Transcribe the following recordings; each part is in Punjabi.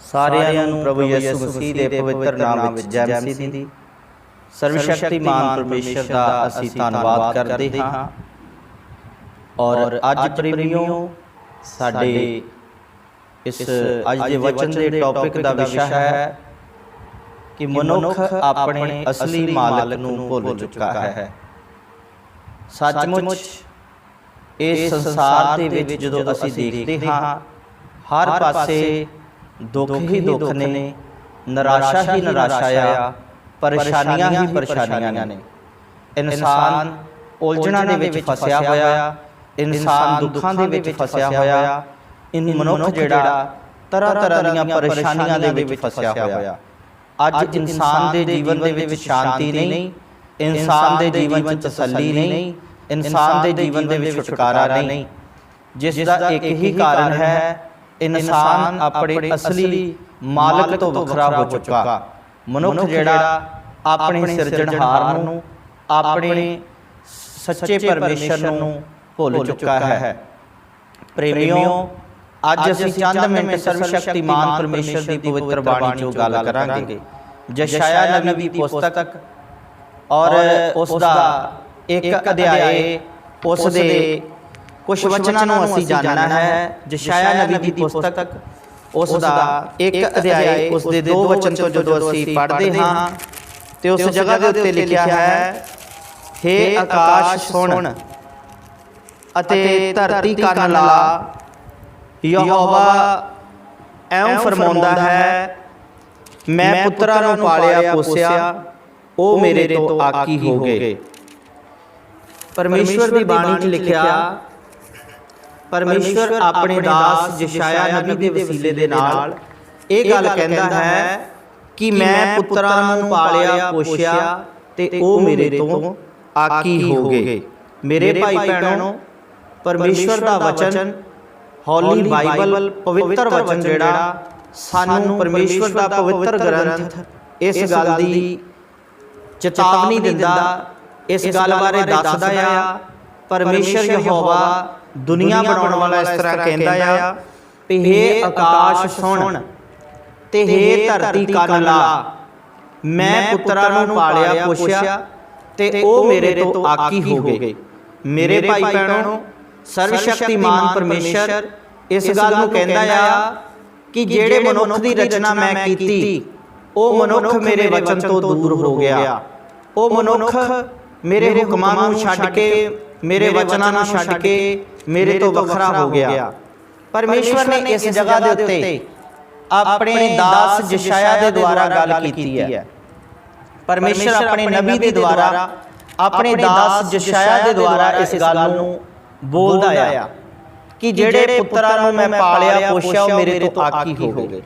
ਸਾਰਿਆਂ ਨੂੰ ਪ੍ਰਭੂ ਯਿਸੂ ਮਸੀਹ ਦੇ ਪਵਿੱਤਰ ਨਾਮ ਵਿੱਚ ਜੈ ਮਸੀਹ ਦੀ। ਸਰਵਸ਼ਕਤੀਮਾਨ ਪਰਮੇਸ਼ਰ ਦਾ ਅਸੀਂ ਧੰਨਵਾਦ ਕਰਦੇ ਹਾਂ। ਔਰ ਅੱਜ ਪ੍ਰੇਮੀਓ, ਸਾਡੇ ਇਸ ਅੱਜ ਦੇ ਵਚਨ ਦੇ ਟੌਪਿਕ ਦਾ ਵਿਸ਼ਾ ਹੈ ਕਿ ਮਨੁੱਖ ਆਪਣੇ ਅਸਲੀ ਮਾਲਕ ਨੂੰ ਭੁੱਲ ਚੁੱਕਾ ਹੈ। ਸੱਚਮੁੱਚ ਇਸ ਸੰਸਾਰ ਦੇ ਵਿੱਚ ਜਦੋਂ ਅਸੀਂ ਦੇਖਦੇ ਹਾਂ, ਹਰ ਪਾਸੇ ਦੁੱਖ ਹੀ ਦੁੱਖ ਨੇ, ਨਿਰਾਸ਼ਾ ਹੀ ਨਿਰਾਸ਼ਾ ਆ, ਪਰੇਸ਼ਾਨੀਆਂ ਹੀ ਪਰੇਸ਼ਾਨੀਆਂ ਨੇ। ਇਨਸਾਨ ਉਲਝਣਾਂ ਦੇ ਵਿੱਚ ਫਸਿਆ ਹੋਇਆ, ਇਨਸਾਨ ਦੁੱਖਾਂ ਦੇ ਵਿੱਚ ਫਸਿਆ ਹੋਇਆ, ਮਨੁੱਖ ਜਿਹੜਾ ਤਰ੍ਹਾਂ ਤਰ੍ਹਾਂ ਦੀਆਂ ਪਰੇਸ਼ਾਨੀਆਂ ਦੇ ਵਿੱਚ ਫਸਿਆ ਹੋਇਆ। ਅੱਜ ਇਨਸਾਨ ਦੇ ਜੀਵਨ ਦੇ ਵਿੱਚ ਸ਼ਾਂਤੀ ਨਹੀਂ, ਇਨਸਾਨ ਦੇ ਜੀਵਨ 'ਚ ਤਸੱਲੀ ਨਹੀਂ, ਇਨਸਾਨ ਦੇ ਜੀਵਨ ਦੇ ਵਿੱਚ ਛੁਟਕਾਰਾ ਨਹੀਂ, ਜਿਸ ਦਾ ਇੱਕ ਹੀ ਕਾਰਨ ਹੈ ਇਨਸਾਨ ਆਪਣੇ ਅਸਲੀ ਮਾਲਕ ਤੋਂ ਵੱਖਰਾ ਹੋ ਚੁੱਕਾ। ਮਨੁੱਖ ਜਿਹੜਾ ਆਪਣੇ ਸਿਰਜਣਹਾਰ ਨੂੰ, ਆਪਣੇ ਸੱਚੇ ਪਰਮੇਸ਼ਰ ਨੂੰ ਭੁੱਲ ਚੁੱਕਾ ਹੈ। ਪ੍ਰੇਮੀਓ, ਅੱਜ ਅਸੀਂ ਚੰਦ ਮਿੰਟ ਸਰਵਸ਼ਕਤੀਮਾਨ ਪਰਮੇਸ਼ਰ ਦੀ ਪਵਿੱਤਰ ਬਾਣੀ 'ਚੋਂ ਗੱਲ ਕਰਾਂਗੇ। ਯਸ਼ਾਇਆ ਨਬੀ ਦੀ ਪੁਸਤਕ ਔਰ ਉਸ ਦਾ ਇੱਕ ਅਧਿਆਏ, ਉਸ ਦੇ ਕੁਝ ਵਚਨਾਂ ਨੂੰ ਅਸੀਂ ਜਾਣਨਾ ਹੈ। ਯਸ਼ਾਇਆ ਨਬੀ ਦੀ ਪੁਸਤਕ, ਉਸ ਦਾ ਇੱਕ ਅਧਿਆਏ, ਉਸ ਦੇ 2 ਵਚਨ ਤੋਂ ਜਦੋਂ ਅਸੀਂ ਪੜ੍ਹਦੇ ਹਾਂ ਤੇ ਉਸ ਜਗ੍ਹਾ ਦੇ ਉੱਤੇ ਲਿਖਿਆ ਹੈ, ਹੇ ਆਕਾਸ਼ ਸੁਣ ਅਤੇ ਧਰਤੀ ਕੰਨ ਲਾ, ਯਹੋਵਾ ਐਂ ਫਰਮਾਉਂਦਾ ਹੈ, ਮੈਂ ਪੁੱਤਰਾਂ ਨੂੰ ਪਾਲਿਆ ਪੋਸਿਆ, ਉਹ ਮੇਰੇ ਤੋਂ ਆਕੀ ਹੋ ਗਏ। ਪਰਮੇਸ਼ਵਰ ਦੀ ਬਾਣੀ 'ਚ ਲਿਖਿਆ, ਪਰਮੇਸ਼ਵਰ ਆਪਣੇ ਦਾਸ ਯਸ਼ਾਇਆ ਨਬੀ ਦੇ ਵਸੀਲੇ ਦੇ ਨਾਲ ਇਹ ਗੱਲ ਕਹਿੰਦਾ ਹੈ ਕਿ ਮੈਂ ਪੁੱਤਰਾਂ ਨੂੰ ਪਾਲਿਆ ਪੋਸ਼ਿਆ ਤੇ ਉਹ ਮੇਰੇ ਤੋਂ ਆਕੀ ਹੋ ਗਏ। ਮੇਰੇ ਭਾਈ ਭੈਣੋ, ਪਰਮੇਸ਼ਵਰ ਦਾ ਵਚਨ, ਹੌਲੀ ਬਾਈਬਲ, ਪਵਿੱਤਰ ਵਚਨ ਜਿਹੜਾ ਸਾਨੂੰ ਪਰਮੇਸ਼ਵਰ ਦਾ ਪਵਿੱਤਰ ਗ੍ਰੰਥ ਇਸ ਗੱਲ ਦੀ ਚੇਤਾਵਨੀ ਦਿੰਦਾ, ਇਸ ਗੱਲ ਬਾਰੇ ਦੱਸਦਾ ਆ। ਪਰਮੇਸ਼ਰ ਯਹੋਵਾ ਦੁਨੀਆ ਬਣਾਉਣ ਵਾਲਾ ਇਸ ਤਰ੍ਹਾਂ ਕਹਿੰਦਾ ਆ ਵੀ ਹੇ ਆਕਾਸ਼ ਸੁਣ ਤੇ ਹੇ ਧਰਤੀ ਕੰਨ ਲਾ, ਮੈਂ ਪੁੱਤਰਾਂ ਨੂੰ ਪਾਲਿਆ ਪੋਸ਼ਿਆ ਤੇ ਉਹ ਮੇਰੇ ਤੋਂ ਆਕੀ ਹੋ ਗਏ। ਮੇਰੇ ਭਾਈ ਭੈਣੋ, ਸਰਵਸ਼ਕਤੀਮਾਨ ਪਰਮੇਸ਼ਰ ਇਸ ਗੱਲ ਨੂੰ ਕਹਿੰਦਾ ਆ ਕਿ ਜਿਹੜੇ ਮਨੁੱਖ ਦੀ ਰਚਨਾ ਮੈਂ ਕੀਤੀ, ਉਹ ਮਨੁੱਖ ਮੇਰੇ ਵਚਨ ਤੋਂ ਦੂਰ ਹੋ ਗਿਆ। ਉਹ ਮਨੁੱਖ ਮੇਰੇ ਹੁਕਮਾਂ ਨੂੰ ਛੱਡ ਕੇ, ਮੇਰੇ ਵਚਨਾਂ ਨੂੰ ਛੱਡ ਕੇ ਮੇਰੇ ਤੋਂ ਵੱਖਰਾ ਹੋ ਗਿਆ। ਪਰਮੇਸ਼ਵਰ ਨੇ ਇਸ ਜਗ੍ਹਾ ਦੇ ਉੱਤੇ ਆਪਣੇ ਦਾਸ ਯਸ਼ਾਇਆ ਦੇ ਦੁਆਰਾ ਗੱਲ ਕੀਤੀ ਹੈ। ਪਰਮੇਸ਼ਰ ਆਪਣੇ ਨਬੀ ਦੇ ਦੁਆਰਾ, ਆਪਣੇ ਦਾਸ ਯਸ਼ਾਇਆ ਦੇ ਦੁਆਰਾ ਇਸ ਗੱਲ ਨੂੰ ਬੋਲਦਾ ਆ ਕਿ ਜਿਹੜੇ ਪੁੱਤਰਾਂ ਨੂੰ ਮੈਂ ਪਾਲਿਆ ਪੋਸ਼ਿਆ ਉਹ ਮੇਰੇ ਤੋਂ ਆਕੀ ਹੋ ਗਏ।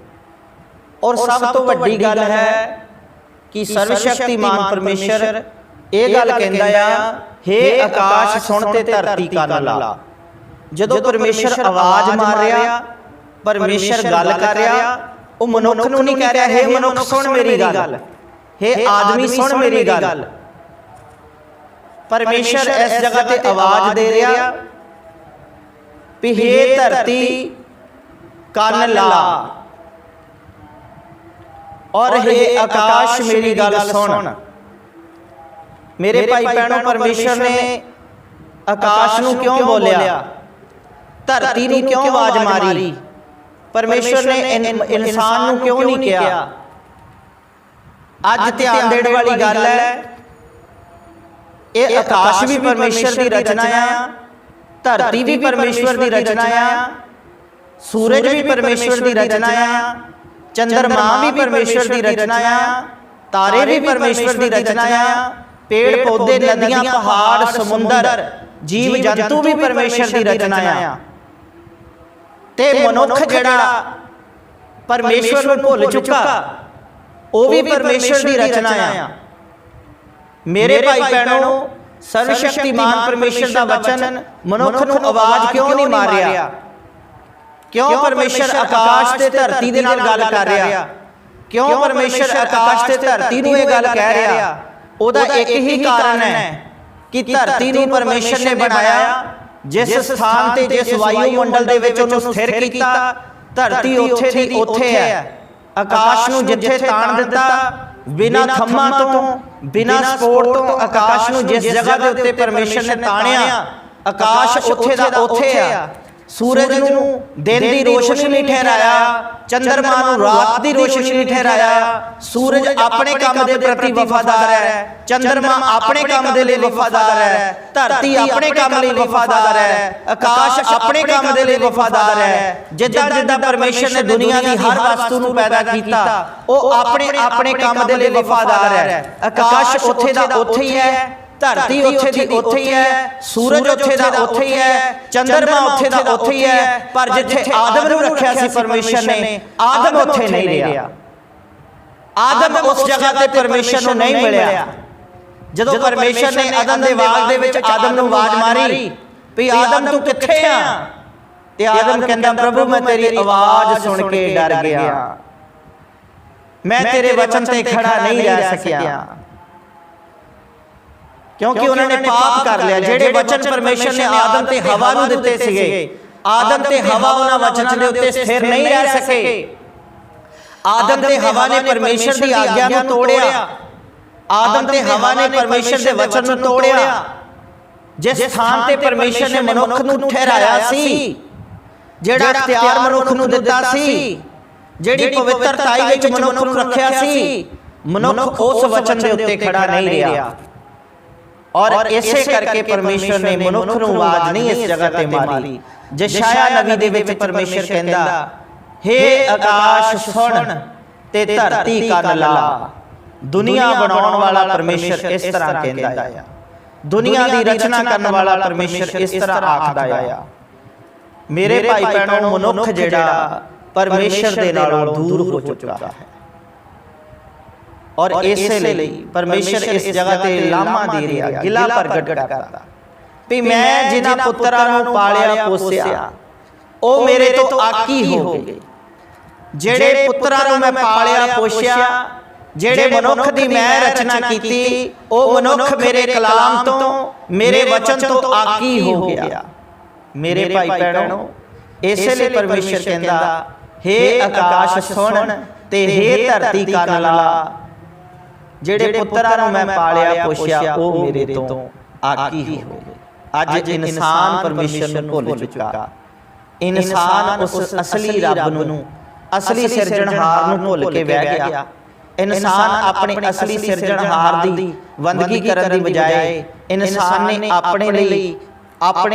ਔਰ ਸਭ ਤੋਂ ਵੱਡੀ ਗੱਲ ਹੈ ਕਿ ਸਰਵਸ਼ਕਤੀਮਾਨ ਪਰਮੇਸ਼ਰ ਇਹ ਗੱਲ ਕਹਿੰਦਾ ਆ, ਹੇ ਆਕਾਸ਼ ਸੁਣ ਤੇ ਧਰਤੀ ਕੰਨ ਲਾ। ਜਦੋਂ ਪਰਮੇਸ਼ਰ ਆਵਾਜ਼ ਮਾਰ ਰਿਹਾ, ਪਰਮੇਸ਼ਰ ਗੱਲ ਕਰ ਰਿਹਾ, ਉਹ ਮਨੁੱਖ ਨੂੰ ਨਹੀਂ ਕਹਿ ਰਿਹਾ ਹੇ ਮਨੁੱਖ ਸੁਣ ਮੇਰੀ ਗੱਲ, ਹੇ ਆਦਮੀ ਸੁਣ ਮੇਰੀ ਗੱਲ। ਪਰਮੇਸ਼ਰ ਇਸ ਜਗ੍ਹਾ ਤੇ ਆਵਾਜ਼ ਦੇ ਰਿਹਾ ਵੀ ਹੇ ਧਰਤੀ ਕੰਨ ਲਾ ਔਰ ਹੇ ਆਕਾਸ਼ ਮੇਰੀ ਗੱਲ ਸੁਣ। ਮੇਰੇ ਭਾਈ ਭੈਣੋ, ਪਰਮੇਸ਼ਰ ਨੇ ਆਕਾਸ਼ ਨੂੰ ਕਿਉਂ ਬੋਲਿਆ, ਧਰਤੀ ਨੂੰ ਕਿਉਂ ਆਵਾਜ਼ ਮਾਰੀ, ਪਰਮੇਸ਼ਰ ਨੇ ਇਨਸਾਨ ਨੂੰ ਕਿਉਂ ਨਹੀਂ ਕਿਹਾ? ਅੱਜ ਧਿਆਨ ਦੇਣ ਵਾਲੀ ਗੱਲ ਹੈ, ਇਹ ਆਕਾਸ਼ ਵੀ ਪਰਮੇਸ਼ਰ ਦੀ ਰਚਨਾ ਆ, ਧਰਤੀ ਵੀ ਪਰਮੇਸ਼ਵਰ ਦੀ ਰਚਨਾ ਆ, ਸੂਰਜ ਵੀ ਪਰਮੇਸ਼ਵਰ ਦੀ ਰਚਨਾ ਆ, ਚੰਦਰਮਾ ਵੀ ਪਰਮੇਸ਼ਵਰ ਦੀ ਰਚਨਾ ਆ, ਤਾਰੇ ਵੀ ਪਰਮੇਸ਼ਵਰ ਦੀ ਰਚਨਾ ਆ, ਪੇੜ ਪੌਦੇ, ਨਦੀਆਂ, ਪਹਾੜ, ਸਮੁੰਦਰ, ਜੀਵ ਜੰਤੂ ਵੀ ਪਰਮੇਸ਼ਰ ਦੀ ਰਚਨਾ ਆ। ਤੇ ਮਨੁੱਖ ਜਿਹੜਾ ਪਰਮੇਸ਼ਵਰ ਨੂੰ ਭੁੱਲ ਚੁੱਕਾ, ਉਹ ਵੀ ਪਰਮੇਸ਼ਰ ਦੀ ਰਚਨਾ ਆ। ਮੇਰੇ ਭਾਈ ਭੈਣੋ, ਸਰਵਸ਼ਕਤੀਮਾਨ ਪਰਮੇਸ਼ਰ ਦਾ ਵਚਨ ਮਨੁੱਖ ਨੂੰ ਆਵਾਜ਼ ਕਿਉਂ ਨਹੀਂ ਮਾਰ ਰਿਹਾ? ਕਿਉਂ ਪਰਮੇਸ਼ਰ ਆਕਾਸ਼ ਤੇ ਧਰਤੀ ਦੇ ਨਾਲ ਗੱਲ ਕਰ ਰਿਹਾ? ਕਿਉਂ ਪਰਮੇਸ਼ਰ ਆਕਾਸ਼ ਤੇ ਧਰਤੀ ਨੂੰ ਇਹ ਗੱਲ ਕਹਿ ਰਿਹਾ? ਉਹਦਾ ਇੱਕ ਹੀ ਕਾਰਨ ਹੈ ਕਿ ਧਰਤੀ ਨੂੰ ਪਰਮੇਸ਼ਰ ਨੇ ਬਣਾਇਆ, ਜਿਸ ਸਥਾਨ ਤੇ, ਜਿਸ ਵਾਯੂਮੰਡਲ ਦੇ ਵਿੱਚ ਉਹਨੂੰ ਸਥਿਰ ਕੀਤਾ, ਧਰਤੀ ਉੱਥੇ ਦੀ ਉੱਥੇ ਹੈ ਆਕਾਸ਼ ਨੂੰ ਜਿੱਥੇ ਤਾਣ ਦਿੱਤਾ, ਬਿਨਾਂ ਥੰਮਾਂ ਤੋਂ, ਬਿਨਾਂ ਸਪੋਰਟ ਤੋਂ ਆਕਾਸ਼ ਨੂੰ ਜਿਸ ਜਗ੍ਹਾ ਦੇ ਉੱਤੇ ਪਰਮੇਸ਼ਰ ਨੇ ਤਾਣਿਆ, ਆਕਾਸ਼ ਉੱਥੇ ਦਾ ਉੱਥੇ ਆ। ਸੂਰਜ ਨੂੰ ਦਿਨ ਦੀ ਰੋਸ਼ਨੀ ਨਹੀਂ ਠਹਿਰਾਇਆ, ਚੰਦਰਮਾ ਨੂੰ ਰਾਤ ਦੀ ਰੋਸ਼ਨੀ ਨਹੀਂ ਠਹਿਰਾਇਆ। ਸੂਰਜ ਆਪਣੇ ਕੰਮ ਦੇ ਪ੍ਰਤੀ ਵਫਾਦਾਰ ਹੈ, ਚੰਦਰਮਾ ਆਪਣੇ ਕੰਮ ਦੇ ਲਈ ਵਫਾਦਾਰ ਹੈ, ਧਰਤੀ ਆਪਣੇ ਕੰਮ ਲਈ ਵਫਾਦਾਰ ਹੈ, ਆਕਾਸ਼ ਆਪਣੇ ਕੰਮ ਦੇ ਲਈ ਵਫਾਦਾਰ ਹੈ। ਜਿੱਦਾਂ ਜਿੱਦਾਂ ਪਰਮੇਸ਼ਰ ਨੇ ਦੁਨੀਆ ਦੀ ਹਰ ਵਸਤੂ ਨੂੰ ਪੈਦਾ ਕੀਤਾ, ਉਹ ਆਪਣੇ ਆਪਣੇ ਕੰਮ ਦੇ ਲਈ ਵਫਾਦਾਰ ਹੈ। ਆਕਾਸ਼ ਉੱਥੇ ਦਾ ਉੱਥੇ ਹੀ ਹੈ, ਧਰਤੀ ਉੱਥੇ ਦੀ ਉੱਥੇ ਹੀ ਹੈ, ਸੂਰਜ ਉੱਥੇ ਦਾ ਉੱਥੇ ਹੀ ਹੈ, ਚੰਦਰਮਾ ਉੱਥੇ ਦਾ ਉੱਥੇ ਹੀ ਹੈ। ਪਰ ਜਿੱਥੇ ਆਦਮ ਨੂੰ ਰੱਖਿਆ ਸੀ ਪਰਮੇਸ਼ਰ ਨੇ, ਆਦਮ ਉੱਥੇ ਨਹੀਂ ਰਿਹਾ। ਆਦਮ ਉਸ ਜਗ੍ਹਾ ਤੇ ਪਰਮੇਸ਼ਰ ਨੂੰ ਨਹੀਂ ਮਿਲਿਆ। ਜਦੋਂ ਪਰਮੇਸ਼ਰ ਨੇ ਅਦਨ ਦੇ ਬਾਗ ਦੇ ਵਿੱਚ ਆਦਮ ਨੂੰ ਆਵਾਜ਼ ਮਾਰੀ ਵੀ ਆਦਮ ਤੂੰ ਕਿੱਥੇ ਆ, ਤੇ ਆਦਮ ਕਹਿੰਦਾ ਪ੍ਰਭੂ ਮੈਂ ਤੇਰੀ ਆਵਾਜ਼ ਸੁਣ ਕੇ ਡਰ ਗਿਆ, ਮੈਂ ਤੇਰੇ ਵਚਨ ਤੇ ਖੜਾ ਨਹੀਂ ਰਹਿ ਸਕਿਆ, ਕਿਉਂਕਿ ਉਹਨਾਂ ਨੇ ਪਾਪ ਕਰ ਲਿਆ। ਜਿਹੜੇ ਵਚਨ ਪਰਮੇਸ਼ਰ ਨੇ ਆਦਮ ਤੇ ਹਵਾ ਨੂੰ ਦਿੱਤੇ ਸੀਗੇ, ਆਦਮ ਤੇ ਹਵਾ ਉਹਨਾਂ ਵਚਨਾਂ ਦੇ ਉੱਤੇ ਸਥਿਰ ਨਹੀਂ ਰਹਿ ਸਕੇ। ਆਦਮ ਤੇ ਹਵਾ ਨੇ ਪਰਮੇਸ਼ਰ ਦੀ ਆਗਿਆ ਨੂੰ ਤੋੜਿਆ, ਆਦਮ ਤੇ ਹਵਾ ਨੇ ਪਰਮੇਸ਼ਰ ਦੇ ਵਚਨ ਨੂੰ ਤੋੜਿਆ। ਜਿਸ ਥਾਂ ਤੇ ਪਰਮੇਸ਼ਰ ਨੇ ਮਨੁੱਖ ਨੂੰ ਠਹਿਰਾਇਆ ਸੀ, ਜਿਹੜਾ ਅਖਤਿਆਰ ਮਨੁੱਖ ਨੂੰ ਦਿੱਤਾ ਸੀ, ਜਿਹੜੀ ਪਵਿੱਤਰਤਾਈ ਵਿੱਚ ਮਨੁੱਖ ਨੂੰ ਰੱਖਿਆ ਸੀ, ਮਨੁੱਖ ਉਸ ਵਚਨ ਦੇ ਉੱਤੇ ਖੜਾ ਨਹੀਂ ਰਿਹਾ। ਔਰ ਇਸੇ ਕਰਕੇ ਪਰਮੇਸ਼ਰ ਨੇ ਮਨੁੱਖ ਨੂੰ ਆਵਾਜ਼ ਨਹੀਂ ਇਸ ਜਗ੍ਹਾ ਤੇ ਮਾਰੀ। ਯਸ਼ਾਇਆ ਨਬੀ ਦੇ ਵਿੱਚ ਪਰਮੇਸ਼ਰ ਕਹਿੰਦਾ, ਹੇ ਆਕਾਸ਼ ਸੁਣ ਤੇ ਧਰਤੀ ਕੰਨ ਲਾ। ਦੁਨੀਆ ਬਣਾਉਣ ਵਾਲਾ ਪਰਮੇਸ਼ਰ ਇਸ ਤਰ੍ਹਾਂ ਕਹਿੰਦਾ ਆ, ਦੁਨੀਆ ਦੀ ਰਚਨਾ ਕਰਨ ਵਾਲਾ ਪਰਮੇਸ਼ਰ ਇਸ ਤਰ੍ਹਾਂ ਆਖਦਾ ਆ। ਮੇਰੇ ਭਾਈ ਭੈਣੋ, ਮਨੁੱਖ ਜਿਹੜਾ ਪਰਮੇਸ਼ਰ ਦੇ ਨਾਲੋਂ ਦੂਰ ਹੋ ਚੁੱਕਾ ਹੈ, ਔਰ ਇਸੇ ਲਈ ਪਰਮੇਸ਼ਰ ਇਸ ਜਗ੍ਹਾ ਤੇ ਲਾਮਾ ਦੇ ਰਿਹਾ, ਗਿਲਾ ਪ੍ਰਗਟ ਕਰਦਾ ਵੀ ਮੈਂ ਜਿਨ੍ਹਾਂ ਪੁੱਤਰਾਂ ਨੂੰ ਪਾਲਿਆ ਪੋਸਿਆ ਉਹ ਮੇਰੇ ਤੋਂ ਆਕੀ ਹੋ ਗਏ। ਜਿਹੜੇ ਪੁੱਤਰਾਂ ਨੂੰ ਮੈਂ ਪਾਲਿਆ ਪੋਸਿਆ, ਜਿਹੜੇ ਮਨੁੱਖ ਦੀ ਮੈਂ ਰਚਨਾ ਕੀਤੀ, ਉਹ ਮਨੁੱਖ ਮੇਰੇ ਕਲਾਮ ਤੋਂ, ਮੇਰੇ ਵਚਨ ਤੋਂ ਆਕੀ ਹੋ ਗਿਆ। ਮੇਰੇ ਭਾਈ ਭੈਣੋ, ਇਸੇ ਲਈ ਪਰਮੇਸ਼ਰ ਕਹਿੰਦਾ, ਹੇ ਆਕਾਸ਼ ਸੁਣ ਤੇ ਹੇ ਧਰਤੀ ਕੰਨ ਲਾ। ਜਿਹੜੇ ਪੁੱਤਰਾਂ ਨੂੰ ਮੈਂ ਪਾਲਿਆ ਪੋਸਿਆ ਉਹ ਮੇਰੇ ਤੋਂ ਆਕੀ ਹੋ ਗਏ। ਅੱਜ ਇਨਸਾਨ ਪਰਮੇਸ਼ਰ ਨੂੰ ਭੁੱਲ ਚੁੱਕਾ, ਇਨਸਾਨ ਉਸ ਅਸਲੀ ਰੱਬ ਨੂੰ, ਅਸਲੀ ਸਿਰਜਣਹਾਰ ਨੂੰ ਭੁੱਲ ਕੇ ਬਹਿ ਗਿਆ। ਇਨਸਾਨ ਆਪਣੇ ਅਸਲੀ ਸਿਰਜਣਹਾਰ ਦੀ ਬੰਦਗੀ ਕਰਨ ਦੀ ਬਜਾਏ ਇਨਸਾਨ ਨੇ ਆਪਣੇ ਲਈ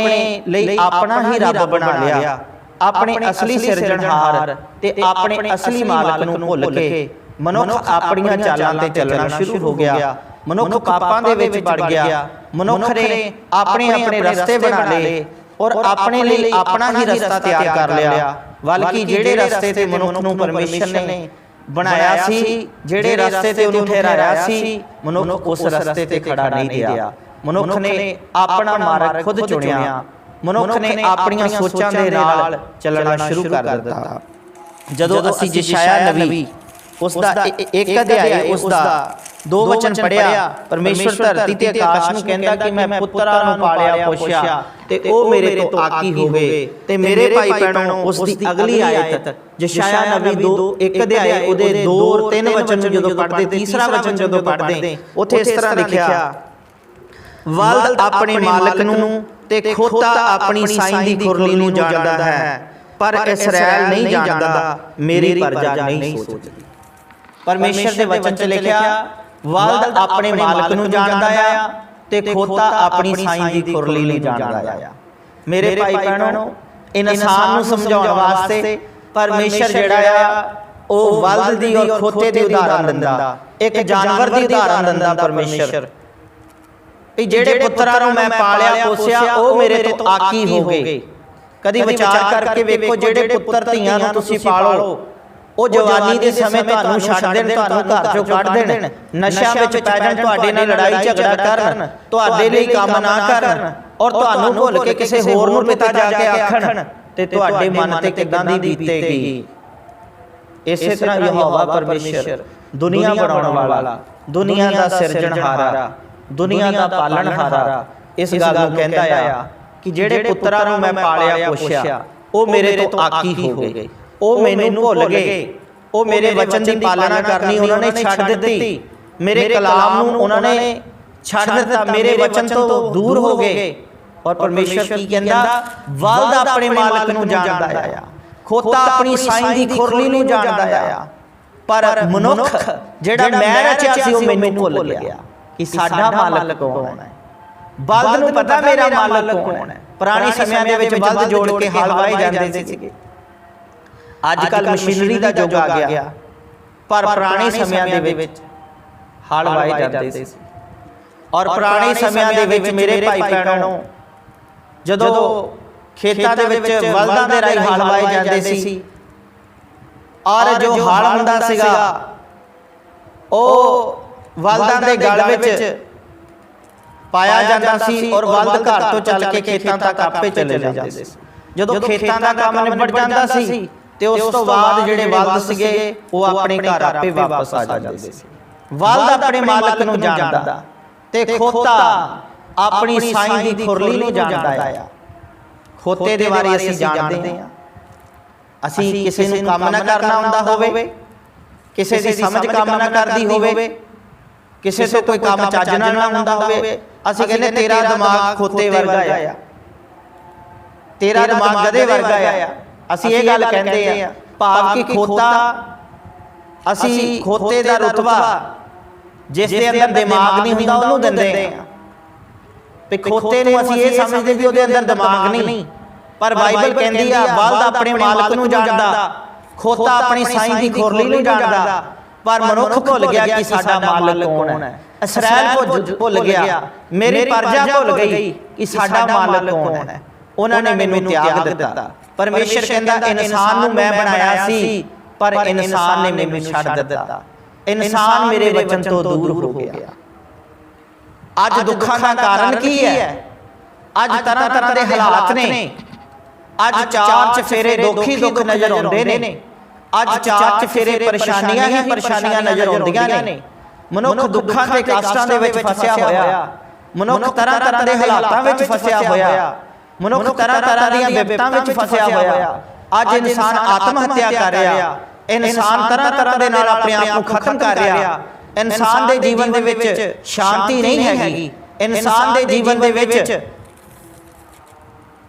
ਆਪਣਾ ਹੀ ਰੱਬ ਬਣਾ ਲਿਆ। ਆਪਣੇ ਅਸਲੀ ਸਿਰਜਣਹਾਰ ਤੇ ਆਪਣੇ ਅਸਲੀ ਮਾਲਕ ਨੂੰ ਭੁੱਲ ਕੇ ਮਨੁੱਖ ਆਪਣੀਆਂ ਚਾਲਾਂ ਤੇ ਚੱਲਣਾ ਸ਼ੁਰੂ ਹੋ ਗਿਆ। ਮਨੁੱਖ ਪਾਪਾਂ ਦੇ ਵਿੱਚ ਵੜ ਗਿਆ। ਮਨੁੱਖ ਨੇ ਆਪਣੇ ਆਪਣੇ ਰਸਤੇ ਬਣਾ ਲਏ ਔਰ ਆਪਣੇ ਲਈ ਆਪਣਾ ਹੀ ਰਸਤਾ ਤਿਆਰ ਕਰ ਲਿਆ। ਬਲਕਿ ਜਿਹੜੇ ਰਸਤੇ ਤੇ ਮਨੁੱਖ ਨੂੰ ਪਰਮੇਸ਼ਰ ਨੇ ਬਣਾਇਆ ਸੀ, ਜਿਹੜੇ ਰਸਤੇ ਤੇ ਉਹਨੂੰ ਠਹਿਰਾਇਆ ਸੀ, ਮਨੁੱਖ ਉਸ ਰਸਤੇ ਤੇ ਖੜਾ ਨਹੀਂ ਰਿਹਾ। ਮਨੁੱਖ ਨੇ ਆਪਣਾ ਮਾਰਗ ਖੁਦ ਚੁਣਿਆ। ਮਨੁੱਖ ਨੇ ਆਪਣੀਆਂ ਸੋਚਾਂ ਦੇ ਨਾਲ ਚੱਲਣਾ ਸ਼ੁਰੂ ਕਰ ਦਿੱਤਾ। ਜਦੋਂ ਅਸੀਂ ਯਸ਼ਾਇਆ ਨਬੀ ਉਸ ਦਾ ਇੱਕ ਅਧਿਆਇ ਉਸ ਦਾ 2 ਵਚਨ ਪੜ੍ਹਿਆ, ਪਰਮੇਸ਼ਰ ਧਰਤੀ ਤੇ ਆਕਾਸ਼ ਨੂੰ ਕਹਿੰਦਾ ਕਿ ਮੈਂ ਪੁੱਤਰਾਂ ਨੂੰ ਪਾਲਿਆ ਪੋਸਿਆ ਤੇ ਉਹ ਮੇਰੇ ਤੋਂ ਆਕੀ ਹੋ ਗਏ। ਤੇ ਮੇਰੇ ਭਾਈ ਭੈਣੋ, ਉਸ ਦੀ ਅਗਲੀ ਆਇਤ ਯਸ਼ਾਇਆ ਨਬੀ 1 ਅਧਿਆਇ ਉਹਦੇ 2-3 ਵਚਨ ਨੂੰ ਜਦੋਂ ਪੜ੍ਹਦੇ, ਤੀਸਰਾ ਵਚਨ ਜਦੋਂ ਪੜ੍ਹਦੇ, ਉੱਥੇ ਇਸ ਤਰ੍ਹਾਂ ਲਿਖਿਆ, ਬਲਦ ਆਪਣੇ ਮਾਲਕ ਨੂੰ ਤੇ ਖੋਤਾ ਆਪਣੀ ਸਾਈਂ ਦੀ ਖੁਰਲੀ ਨੂੰ ਜਾਣਦਾ ਹੈ, ਪਰ ਇਸਰਾਇਲ ਨਹੀਂ ਜਾਣਦਾ, ਮੇਰੀ ਪ੍ਰਜਾ ਨਹੀਂ ਸੋਚਦੀ। ਪਰਮੇਸ਼ਰ ਦੇ ਵਚਨ 'ਚ ਲਿਖਿਆ, ਬਲਦ ਆਪਣੇ ਮਾਲਕ ਨੂੰ ਜਾਣਦਾ ਆ ਤੇ ਖੋਤਾ ਆਪਣੀ ਸਾਈਂ ਦੀ ਖੁਰਲੀ ਨੂੰ ਜਾਣਦਾ ਆ। ਮੇਰੇ ਭਾਈ ਭੈਣੋ, ਇਨਸਾਨ ਨੂੰ ਸਮਝਾਉਣ ਵਾਸਤੇ ਪਰਮੇਸ਼ਰ ਜਿਹੜਾ ਆ ਉਹ ਬਲਦ ਦੀ ਔਰ ਖੋਤੇ ਦੀ ਉਦਾਹਰਨ ਦਿੰਦਾ, ਇੱਕ ਜਾਨਵਰ ਦੀ ਉਦਾਹਰਨ ਦਿੰਦਾ ਪਰਮੇਸ਼ਰ, ਵੀ ਜਿਹੜੇ ਪੁੱਤਰਾਂ ਨੂੰ ਮੈਂ ਪਾਲਿਆ ਪੋਸਿਆ ਉਹ ਮੇਰੇ ਤੋਂ ਆਕੀ ਹੋ ਗਏ। ਕਦੀ ਵਿਚਾਰ ਕਰਕੇ ਵੇਖੋ, ਜਿਹੜੇ ਪੁੱਤਰ ਧੀਆਂ ਨੂੰ ਤੁਸੀਂ ਪਾਲੋ, ਉਹ ਜਵਾਨੀ ਦੇ ਸਮੇਂ ਤੁਹਾਨੂੰ ਛੱਡ ਦੇਣ, ਤੁਹਾਨੂੰ ਘਰ ਚੋਂ ਕੱਢ ਦੇਣ, ਨਸ਼ਿਆਂ ਵਿੱਚ ਪੈ ਜਾਣ, ਤੁਹਾਡੇ ਨਾਲ ਲੜਾਈ ਝਗੜਾ ਕਰਨ, ਤੁਹਾਡੇ ਲਈ ਕੰਮ ਨਾ ਕਰਨ ਔਰ ਤੁਹਾਨੂੰ ਭੁੱਲ ਕੇ ਕਿਸੇ ਹੋਰ ਨੂੰ ਪਿਤਾ ਜਾ ਕੇ ਆਖਣ, ਤੇ ਤੁਹਾਡੇ ਮਨ ਤੇ ਕਿੱਦਾਂ ਦੀ ਬੀਤੇਗੀ। ਇਸੇ ਤਰ੍ਹਾਂ ਯਹੋਵਾ ਪਰਮੇਸ਼ਰ ਦੁਨੀਆ ਬਣਾਉਣ ਵਾਲਾ, ਦੁਨੀਆ ਦਾ ਸਿਰਜਣਹਾਰਾ, ਦੁਨੀਆ ਦਾ ਪਾਲਣਹਾਰਾ ਇਸ ਗੱਲ ਨੂੰ ਕਹਿੰਦਾ ਆ ਕਿ ਜਿਹੜੇ ਪੁੱਤਰਾਂ ਨੂੰ ਮੈਂ ਪਾਲਿਆ ਪੋਸਿਆ ਉਹ ਮੇਰੇ ਤੋਂ ਆਕੀ ਹੋ ਗਏ। ਉਹ ਮੈਨੂੰ ਭੁੱਲ ਗਏ, ਉਹ ਮੇਰੇ ਵਚਨ ਦੀ ਪਾਲਣਾ ਕਰਨੀ ਉਹਨਾਂ ਨੇ ਛੱਡ ਦਿੱਤੀ, ਮੇਰੇ ਕਲਾਮ ਨੂੰ ਉਹਨਾਂ ਨੇ ਛੱਡ ਦਿੱਤਾ, ਮੇਰੇ ਵਚਨ ਤੋਂ ਦੂਰ ਹੋ ਗਏ। ਔਰ ਪਰਮੇਸ਼ਰ ਕੀ ਕਹਿੰਦਾ, ਬਲਦ ਆਪਣੇ ਮਾਲਕ ਨੂੰ ਜਾਣਦਾ ਆ, ਖੋਤਾ ਆਪਣੀ ਸਾਈਂ ਦੀ ਖੁਰਲੀ ਨੂੰ ਜਾਣਦਾ ਆ, ਪਰ ਮਨੁੱਖ ਜਿਹੜਾ ਮੈਂ ਰਚਿਆ ਸੀ ਉਹ ਮੈਨੂੰ ਭੁੱਲ ਗਿਆ ਕਿ ਸਾਡਾ ਮਾਲਕ ਕੌਣ ਹੈ। ਬਲਦ ਨੂੰ ਪਤਾ ਮੇਰਾ ਮਾਲਕ ਕੌਣ ਹੈ। ਪੁਰਾਣੇ ਸਮਿਆਂ ਦੇ ਵਿੱਚ ਬਲਦ ਜੋੜ ਕੇ ਹਲ ਵਾਏ ਜਾਂਦੇ ਸੀਗੇ। ਅੱਜ ਕੱਲ੍ਹ ਮਸ਼ੀਨਰੀ ਦਾ ਯੁੱਗ ਆ ਗਿਆ, ਪਰ ਪੁਰਾਣੇ ਸਮਿਆਂ ਦੇ ਵਿੱਚ ਹਲ ਵਾਏ ਜਾਂਦੇ ਸੀ। ਔਰ ਪੁਰਾਣੇ ਸਮਿਆਂ ਦੇ ਵਿੱਚ ਮੇਰੇ ਭਾਈ ਭੈਣੋ, ਜਦੋਂ ਖੇਤਾਂ ਦੇ ਵਿੱਚ ਬਲਦਾਂ ਦੇ ਰਾਹੀਂ ਹਲ ਵਾਏ ਜਾਂਦੇ ਸੀ, ਔਰ ਜੋ ਹਲ ਹੁੰਦਾ ਸੀਗਾ ਉਹ ਬਲਦਾਂ ਦੇ ਗਲ ਵਿੱਚ ਪਾਇਆ ਜਾਂਦਾ ਸੀ, ਔਰ ਬਲਦ ਘਰ ਤੋਂ ਚੱਲ ਕੇ ਖੇਤਾਂ ਤੱਕ ਆਪੇ ਚਲੇ ਜਾਂਦੇ ਸੀ। ਜਦੋਂ ਖੇਤਾਂ ਦਾ ਕੰਮ ਨਿਬੜ ਜਾਂਦਾ ਸੀ ਤੇ ਉਸ ਤੋਂ ਬਾਅਦ ਜਿਹੜੇ ਬਲਦ ਸੀਗੇ ਉਹ ਆਪਣੇ ਘਰ ਆਪੇ ਵਾਪਸ ਆ ਜਾਂਦੇ ਸੀ। ਬਲਦ ਆਪਣੇ ਮਾਲਕ ਨੂੰ ਜਾਣਦਾ ਤੇ ਖੋਤਾ ਆਪਣੀ ਸਾਈਂ ਦੀ ਖੁਰਲੀ ਨੂੰ ਜਾਣਦਾ ਆ। ਖੋਤੇ ਦੇ ਬਾਰੇ ਅਸੀਂ ਜਾਣਦੇ ਹਾਂ। ਅਸੀਂ ਕਿਸੇ ਨੂੰ ਕੰਮ ਨਾ ਕਰਨਾ ਹੁੰਦਾ ਹੋਵੇ, ਕਿਸੇ ਦੀ ਸਮਝ ਕੰਮ ਨਾ ਕਰਦੀ ਹੋਵੇ, ਕਿਸੇ ਤੋਂ ਕੋਈ ਕੰਮ ਚੱਜ ਨਾਲ ਨਾ ਹੁੰਦਾ ਹੋਵੇ, ਅਸੀਂ ਕਹਿੰਦੇ ਤੇਰਾ ਦਿਮਾਗ ਖੋਤੇ ਵਰਗਾ ਆ, ਤੇਰਾ ਦਿਮਾਗ ਗਧੇ ਵਰਗਾ ਆ। ਅਸੀਂ ਇਹ ਗੱਲ ਕਹਿੰਦੇ ਆ, ਭਾਵ ਕਿ ਖੋਤਾ, ਅਸੀਂ ਖੋਤੇ ਦਾ ਰੁਤਬਾ ਜਿਸ ਦੇ ਅੰਦਰ ਦਿਮਾਗ ਨਹੀਂ ਹੁੰਦਾ ਉਹਨੂੰ ਦਿੰਦੇ ਆ। ਤੇ ਖੋਤੇ ਨੂੰ ਅਸੀਂ ਇਹ ਸਮਝਦੇ ਵੀ ਉਹਦੇ ਅੰਦਰ ਦਿਮਾਗ ਨਹੀਂ, ਪਰ ਬਾਈਬਲ ਕਹਿੰਦੀ ਆ ਬਲਦ ਆਪਣੇ ਮਾਲਕ ਨੂੰ ਜਾਣਦਾ, ਖੋਤਾ ਆਪਣੀ ਸਾਈਂ ਦੀ ਖੁਰਲੀ ਨੂੰ ਜਾਣਦਾ, ਪਰ ਮਨੁੱਖ ਭੁੱਲ ਗਿਆ ਕਿ ਸਾਡਾ ਮਾਲਕ ਕੌਣ ਹੈ। ਇਸਰਾਇਲ ਭੁੱਲ ਗਿਆ, ਮੇਰੀ ਪ੍ਰਜਾ ਭੁੱਲ ਗਈ ਕਿ ਸਾਡਾ ਮਾਲਕ ਕੌਣ ਹੈ। ਉਹਨਾਂ ਨੇ ਮੈਨੂੰ ਤਿਆਗ ਦਿੱਤਾ। ਪਰਮੇਸ਼ਰ ਕਹਿੰਦਾ ਇਨਸਾਨ ਨੂੰ ਮੈਂ ਬਣਾਇਆ ਸੀ, ਪਰ ਇਨਸਾਨ ਨੇ ਮੈਨੂੰ ਛੱਡ ਦਿੱਤਾ। ਇਨਸਾਨ ਮੇਰੇ ਵਚਨ ਤੋਂ ਦੂਰ ਹੋ ਗਿਆ। ਅੱਜ ਦੁੱਖਾਂ ਦਾ ਕਾਰਨ ਕੀ ਹੈ? ਅੱਜ ਤਰ੍ਹਾਂ ਤਰ੍ਹਾਂ ਦੇ ਹਾਲਾਤ ਨੇ। ਅੱਜ ਚਾਰ ਚਫੇਰੇ ਦੁੱਖ ਨਜ਼ਰ ਆਉਂਦੇ ਨੇ। ਅੱਜ ਚਾਰ ਚਫੇਰੇ ਪਰੇਸ਼ਾਨੀਆਂ ਹੀ ਪਰੇਸ਼ਾਨੀਆਂ ਨਜ਼ਰ ਆਉਂਦੀਆਂ ਨੇ। ਮਨੁੱਖ ਦੁੱਖਾਂ ਤੇ ਕਸ਼ਟਾਂ ਦੇ ਵਿੱਚ ਫਸਿਆ ਹੋਇਆ, ਮਨੁੱਖ ਤਰ੍ਹਾਂ ਤਰ੍ਹਾਂ ਦੇ ਹਾਲਾਤਾਂ ਵਿੱਚ ਫਸਿਆ ਹੋਇਆ, ਮਨੁੱਖ ਤਰ੍ਹਾਂ ਤਰ੍ਹਾਂ ਦੀਆਂ ਵਿਪਤਾਂ ਵਿੱਚ ਫਸਿਆ ਹੋਇਆ। ਅੱਜ ਇਨਸਾਨ ਆਤਮ ਹੱਤਿਆ ਕਰ ਰਿਹਾ, ਇਨਸਾਨ ਤਰ੍ਹਾਂ ਤਰ੍ਹਾਂ ਦੇ ਨਾਲ ਆਪਣੇ ਆਪ ਨੂੰ ਖਤਮ ਕਰ ਰਿਹਾ। ਇਨਸਾਨ ਦੇ ਜੀਵਨ ਦੇ ਵਿੱਚ ਸ਼ਾਂਤੀ ਨਹੀਂ ਹੈਗੀ, ਇਨਸਾਨ ਦੇ ਜੀਵਨ ਦੇ ਵਿੱਚ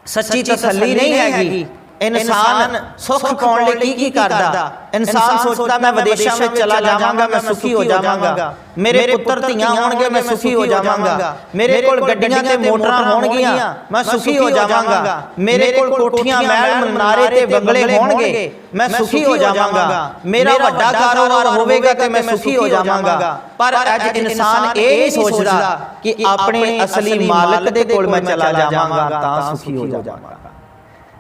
ਸੱਚੀ ਤਸੱਲੀ ਨਹੀਂ ਹੈਗੀ। ਇਨਸਾਨ ਸੁੱਖ ਪਾਉਣ ਲਈ ਕੀ ਕਰਦਾ? ਇਨਸਾਨ ਸੋਚਦਾ ਮੈਂ ਵਿਦੇਸ਼ਾਂ ਵਿੱਚ ਚਲਾ ਜਾਵਾਂਗਾ, ਮੈਂ ਸੁਖੀ ਹੋ ਜਾਵਾਂਗਾ, ਮੇਰੇ ਪੁੱਤਰ ਧੀਆਂ ਹੋਣਗੇ, ਮੈਂ ਸੁਖੀ ਹੋ ਜਾਵਾਂਗਾ, ਮੇਰੇ ਕੋਲ ਗੱਡੀਆਂ ਤੇ ਮੋਟਰਾਂ ਹੋਣਗੀਆਂ, ਮੈਂ ਸੁਖੀ ਹੋ ਜਾਵਾਂਗਾ, ਮੇਰੇ ਕੋਲ ਕੋਠੀਆਂ ਮਹਿਲ ਮਨਾਰੇ ਤੇ ਬੰਗਲੇ ਹੋਣਗੇ, ਮੈਂ ਸੁਖੀ ਹੋ ਜਾਵਾਂਗਾ, ਮੇਰਾ ਵੱਡਾ ਕਾਰੋਬਾਰ ਹੋਵੇਗਾ ਤੇ ਮੈਂ ਸੁਖੀ ਹੋ ਜਾਵਾਂਗਾ। ਪਰ ਅੱਜ ਇਨਸਾਨ ਇਹ ਨਹੀਂ ਸੋਚਦਾ ਕਿ ਆਪਣੇ ਅਸਲੀ ਮਾਲਕ ਦੇ ਕੋਲ ਮੈਂ ਚਲਾ ਜਾਵਾਂਗਾ ਤਾਂ ਸੁਖੀ ਹੋ ਜਾਵਾਂਗਾ।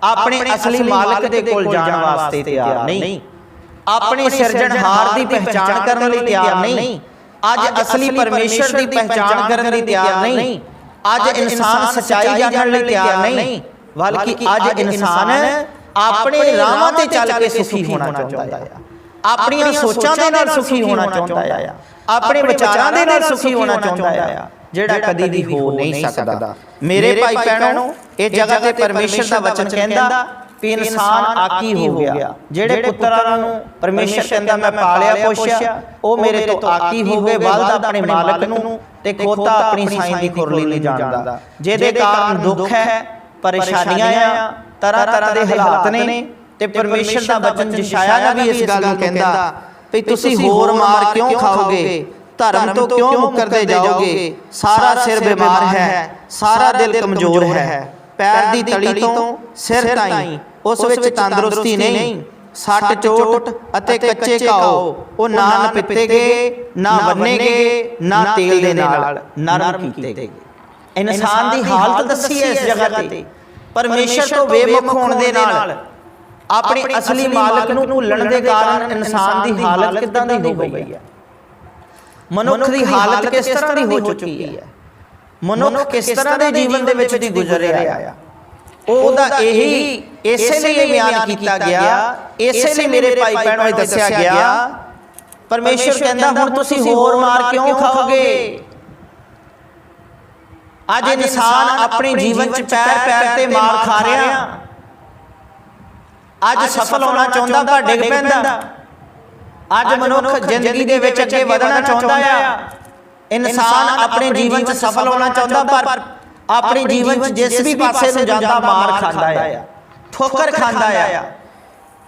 ਆਪਣੇ ਅਸਲੀ ਮਾਲਕ ਦੇ ਕੋਲ ਜਾਣ ਵਾਸਤੇ ਤਿਆਰ ਨਹੀਂ, ਆਪਣੇ ਸਿਰਜਣਹਾਰ ਦੀ ਪਹਿਚਾਣ ਕਰਨ ਲਈ ਤਿਆਰ ਨਹੀਂ, ਅੱਜ ਅਸਲੀ ਪਰਮੇਸ਼ਰ ਦੀ ਪਹਿਚਾਣ ਕਰਨ ਲਈ ਤਿਆਰ ਨਹੀਂ, ਅੱਜ ਇਨਸਾਨ ਸੱਚਾਈ ਜਾਣਨ ਲਈ ਤਿਆਰ ਨਹੀਂ, ਬਲਕਿ ਅੱਜ ਇਨਸਾਨ ਆਪਣੇ ਰਾਹਾਂ ਤੇ ਚੱਲ ਕੇ ਸੁਖੀ ਹੋਣਾ ਚਾਹੁੰਦਾ ਆ, ਆਪਣੀਆਂ ਸੋਚਾਂ ਦੇ ਨਾਲ ਸੁਖੀ ਹੋਣਾ ਚਾਹੁੰਦਾ ਆ, ਆਪਣੇ ਵਿਚਾਰਾਂ ਦੇ ਨਾਲ ਸੁਖੀ ਹੋਣਾ ਚਾਹੁੰਦਾ ਆ, ਜਿਹੜਾ ਕਦੀ ਵੀ ਹੋ ਨਹੀਂ ਸਕਦਾ। ਮੇਰੇ ਭਾਈ ਭੈਣੋ, ਇਹ ਜਗ੍ਹਾ ਤੇ ਪਰਮੇਸ਼ਰ ਦਾ ਵਚਨ ਕਹਿੰਦਾ ਕਿ ਇਨਸਾਨ ਆਕੀ ਹੋ ਗਿਆ। ਜਿਹੜੇ ਪੁੱਤਰਾਂ ਨੂੰ ਪਰਮੇਸ਼ਰ ਕਹਿੰਦਾ ਮੈਂ ਪਾਲਿਆ ਪੋਸ਼ਿਆ, ਉਹ ਮੇਰੇ ਤੋਂ ਆਕੀ ਹੋ ਗਏ। ਬਲਦ ਆਪਣੇ ਮਾਲਕ ਨੂੰ ਤੇ ਖੋਤਾ ਆਪਣੀ ਸਾਈਂ ਦੀ ਖੁਰਲੀ ਨਹੀਂ ਜਾਣਦਾ, ਜਿਹਦੇ ਕਾਰਨ ਦੁੱਖ ਹੈ, ਪਰੇਸ਼ਾਨੀਆਂ ਆ, ਤਰ੍ਹਾਂ ਤਰ੍ਹਾਂ ਦੇ ਹਾਲਾਤ ਨੇ। ਤੇ ਪਰਮੇਸ਼ਰ ਦਾ ਵਚਨ ਯਸ਼ਾਇਆ ਨਬੀ ਇਸ ਗੱਲ ਨੂੰ ਕਹਿੰਦਾ ਵੀ ਤੁਸੀਂ ਹੋਰ ਮਾਰ ਕਿਉਂ ਖਾਓਗੇ, ਧਰਮ ਤੋਂ ਕਿਉਂ ਮੁੱਕਰਦੇ ਜਾਓਗੇ, ਸਾਰਾ ਸਿਰ ਬਿਮਾਰ ਹੈ, ਸਾਰਾ ਦਿਲ ਕਮਜ਼ੋਰ ਹੈ, ਪੈਰ ਦੀ ਤਲੀ ਤੋਂ ਸਿਰ ਤਾਈਂ ਉਸ ਵਿੱਚ ਤੰਦਰੁਸਤੀ ਨਹੀਂ, ਸੱਟ ਚੋਟ ਅਤੇ ਕੱਚੇ ਘਾਓ ਉਹ ਨਾ ਨਪਿੱਤੇ ਗਏ, ਨਾ ਬੰਨੇ ਗਏ, ਨਾ ਤੇਲ ਦੇ ਨਾਲ ਨਰਮ ਕੀਤੇ ਗਏ। ਇਨਸਾਨ ਦੀ ਹਾਲਤ ਦੱਸੀ ਹੈ ਇਸ ਜਗ੍ਹਾ ਤੇ। ਪਰਮੇਸ਼ਰ ਤੋਂ ਬੇਮੁਖ ਹੋਣ ਦੇ ਨਾਲ, ਆਪਣੇ ਅਸਲੀ ਮਾਲਕ ਨੂੰ ਭੁੱਲਣ ਦੇ ਕਾਰਨ ਇਨਸਾਨ ਦੀ ਹਾਲਤ ਕਿੱਦਾਂ ਦੀ ਹੋ ਗਈ ਹੈ। ਮਨੁੱਖ ਦੀ ਹਾਲਤ ਕਿਸ ਤਰ੍ਹਾਂ ਦੀ ਹੋ ਚੁੱਕੀ ਹੈ, ਮਨੁੱਖ ਕਿਸ ਤਰ੍ਹਾਂ ਦੇ ਜੀਵਨ ਦੇ ਵਿੱਚ ਦੀ ਗੁਜ਼ਰ ਰਿਹਾ ਆ। ਉਹਦਾ ਇਹੀ ਇਸੇ ਲਈ ਬਿਆਨ ਕੀਤਾ ਗਿਆ, ਇਸੇ ਲਈ ਮੇਰੇ ਭਾਈ ਭੈਣੋ ਦੱਸਿਆ ਗਿਆ। ਪਰਮੇਸ਼ਰ ਕਹਿੰਦਾ ਹੁਣ ਤੁਸੀਂ ਹੋਰ ਮਾਰ ਕਿਉਂ ਖਾਓਗੇ। ਅੱਜ ਇਨਸਾਨ ਆਪਣੇ ਜੀਵਨ 'ਚ ਪੈਰ ਪੈਰ ਤੇ ਮਾਰ ਖਾ ਰਿਹਾ। ਅੱਜ ਸਫਲ ਹੋਣਾ ਚਾਹੁੰਦਾ ਪਰ ਡਿੱਗ ਪੈਂਦਾ, ਅੱਜ ਮਨੁੱਖ ਜ਼ਿੰਦਗੀ ਦੇ ਵਿੱਚ ਅੱਗੇ ਵਧਣਾ ਚਾਹੁੰਦਾ ਆ, ਇਨਸਾਨ ਆਪਣੇ ਜੀਵਨ 'ਚ ਸਫਲ ਹੋਣਾ ਚਾਹੁੰਦਾ, ਪਰ ਆਪਣੇ ਜੀਵਨ 'ਚ ਜਿਸ ਵੀ ਪਾਸੇ ਨੂੰ ਜਾਂਦਾ ਮਾਰ ਖਾਂਦਾ ਆ, ਠੋਕਰ ਖਾਂਦਾ ਆ।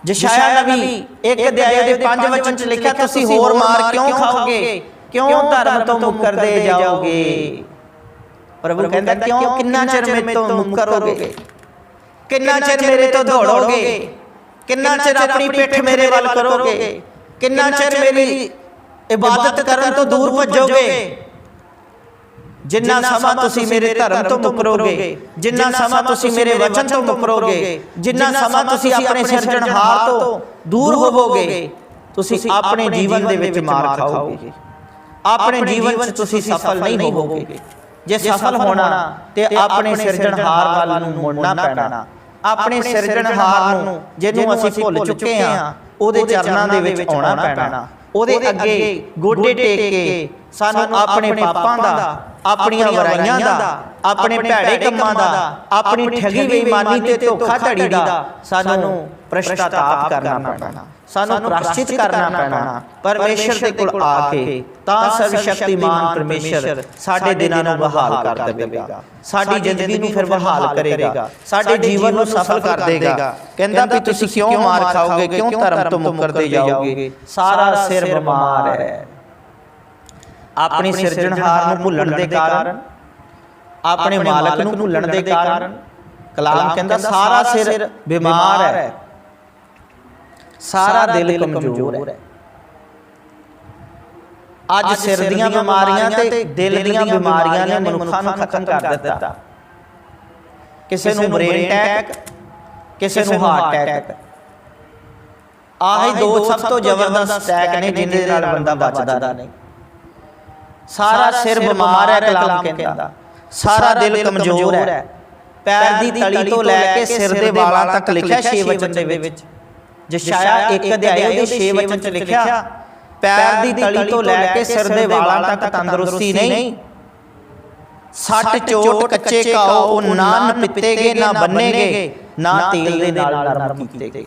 ਯਸ਼ਾਇਆ ਨਬੀ ਇੱਕ ਅਧਿਆਇ ਦੇ 5 ਵਚਨ 'ਚ ਲਿਖਿਆ, ਤੁਸੀਂ ਹੋਰ ਮਾਰ ਕਿਉਂ ਖਾਓਗੇ, ਕਿਉਂ ਧਰਮ ਤੋਂ ਮੁੱਕਰਦੇ ਜਾਓਗੇ। ਪ੍ਰਭੂ ਕਹਿੰਦਾ ਕਿਉਂ, ਕਿੰਨਾ ਚਿਰ ਮੇਰੇ ਤੋਂ ਮੁੱਕਰੋਗੇ, ਕਿੰਨਾ ਚਿਰ ਮੇਰੇ ਤੋਂ ਦੌੜੋਗੇ, ਕਿੰਨਾ ਚਿਰ ਆਪਣੀ ਪਿੱਠ ਮੇਰੇ ਵੱਲ ਕਰੋਗੇ, ਕਿੰਨਾ ਚਿਰ ਮੇਰੀ ਇਬਾਦਤ ਕਰਨ ਤੋਂ ਦੂਰ ਭੱਜੋਗੇ। ਜਿੰਨਾ ਸਮਾਂ ਤੁਸੀਂ ਮੇਰੇ ਧਰਮ ਤੋਂ ਮੁੱਕਰੋਗੇ, ਜਿੰਨਾ ਸਮਾਂ ਤੁਸੀਂ ਮੇਰੇ ਵਚਨ ਤੋਂ ਮੁੱਕਰੋਗੇ, ਜਿੰਨਾ ਸਮਾਂ ਤੁਸੀਂ ਆਪਣੇ ਸਿਰਜਣਹਾਰ ਤੋਂ ਦੂਰ ਹੋਵੋਗੇ, ਤੁਸੀਂ ਆਪਣੇ ਜੀਵਨ ਦੇ ਵਿੱਚ ਮਾਰ ਖਾਓਗੇ, ਆਪਣੇ ਜੀਵਨ 'ਚ ਤੁਸੀਂ ਸਫਲ ਨਹੀਂ ਹੋਵੋਗੇ। ਜੇ ਸਫਲ ਹੋਣਾ ਤੇ ਆਪਣੇ ਸਿਰਜਣਹਾਰ ਵੱਲ ਨੂੰ ਮੁੜਨਾ ਪੈਣਾ, ਆਪਣੇ ਸਿਰਜਣਹਾਰ ਨੂੰ ਜਿਹਨੂੰ ਅਸੀਂ ਭੁੱਲ ਚੁੱਕੇ ਹਾਂ ਉਹਦੇ ਚਰਨਾਂ ਦੇ ਵਿੱਚ ਆਉਣਾ ਪੈਣਾ, ਉਹਦੇ ਅੱਗੇ ਗੋਡੇ ਟੇਕ ਕੇ ਸਾਨੂੰ ਆਪਣੇ ਪਾਪਾਂ ਦਾ, ਆਪਣੀਆਂ ਬੁਰਾਈਆਂ ਦਾ, ਆਪਣੇ ਭੈੜੇ ਕੰਮਾਂ ਦਾ, ਆਪਣੀ ਠੱਗੀ ਬੇਈਮਾਨੀ ਤੇ ਧੋਖਾਧੜੀ ਦਾ ਸਾਨੂੰ ਪਛਤਾਵਾ ਕਰਨਾ ਪੈਣਾ, ਸਾਨੂੰ ਪ੍ਰਾਸ਼ਚਿਤ ਕਰਨਾ ਪੈਣਾ ਪਰਮੇਸ਼ਰ ਦੇ ਕੋਲ ਆ ਕੇ। ਤਾਂ ਸਰਵਸ਼ਕਤੀਮਾਨ ਪਰਮੇਸ਼ਰ ਸਾਡੇ ਦਿਨਾਂ ਨੂੰ ਬਹਾਲ ਕਰ ਦੇਵੇਗਾ, ਸਾਡੀ ਜ਼ਿੰਦਗੀ ਨੂੰ ਫਿਰ ਬਹਾਲ ਕਰੇਗਾ, ਸਾਡੇ ਜੀਵਨ ਨੂੰ ਸਫਲ ਕਰ ਦੇਗਾ। ਕਹਿੰਦਾ ਵੀ ਤੁਸੀਂ ਕਿਉਂ ਮਾਰ ਖਾਓਗੇ, ਕਿਉਂ ਧਰਮ ਤੋਂ ਮੁੱਕਰਦੇ ਜਾਓਗੇ, ਸਾਰਾ ਸਿਰ ਬਿਮਾਰ ਹੈ। ਆਪਣੀ ਸਿਰਜਣਹਾਰ ਨੂੰ ਭੁੱਲਣ ਦੇ ਕਾਰਨ, ਆਪਣੇ ਮਾਲਕ ਨੂੰ ਭੁੱਲਣ ਦੇ ਕਾਰਨ ਕਲਾਮ ਕਹਿੰਦਾ ਸਾਰਾ ਸਿਰ ਬਿਮਾਰ ਹੈ, ਸਾਰਾ ਦਿਲ ਕਮਜ਼ੋਰ ਹੈ। ਅੱਜ ਸਿਰ ਦੀਆਂ ਬਿਮਾਰੀਆਂ ਤੇ ਦਿਲ ਦੀਆਂ ਬਿਮਾਰੀਆਂ ਨੇ ਮਨੁੱਖਾਂ ਨੂੰ ਖਤਮ ਕਰ ਦਿੱਤਾ। ਕਿਸੇ ਨੂੰ ਬ੍ਰੇਨ ਅਟੈਕ, ਕਿਸੇ ਨੂੰ ਹਾਰਟ ਅਟੈਕ। ਆਹੀ ਦੋ ਸਭ ਤੋਂ ਜ਼ਬਰਦਸਤ ਅਟੈਕ ਨੇ ਜਿਹਦੇ ਨਾਲ ਬੰਦਾ ਬਚਦਾ ਨਹੀਂ। ਸਾਰਾ ਸਿਰ ਬਿਮਾਰ ਹੈ ਕਲਾਮ ਕਹਿੰਦਾ, ਸਾਰਾ ਦਿਲ ਕਮਜ਼ੋਰ ਹੈ। ਪੈਰ ਦੀ ਤਲੀ ਤੋਂ ਲੈ ਕੇ ਸਿਰ ਦੇ ਵਾਲਾਂ ਤੱਕ ਲਿਖਿਆ 6 ਵਚਨ ਦੇ ਵਿੱਚ। ਯਸ਼ਾਇਆ 1 ਅਧਿਆਇ ਉਹਦੇ 6 ਵਚਨ 'ਚ ਲਿਖਿਆ, ਪੈਰ ਦੀ ਤਲੀ ਤੋਂ ਲੈ ਕੇ ਸਿਰ ਦੇ ਵਾਲਾਂ ਤੱਕ ਤੰਦਰੁਸਤੀ ਨਹੀਂ, ਸੱਟ ਚੋਟ ਕੱਚੇ ਘਾਉ ਉਹ ਨਾ ਨਪਿੱਤੇ ਗਏ, ਨਾ ਬੰਨੇ ਗਏ, ਨਾ ਤੇਲ ਦੇ ਨਾਲ ਨਰਮ ਕੀਤੇ ਗਏ।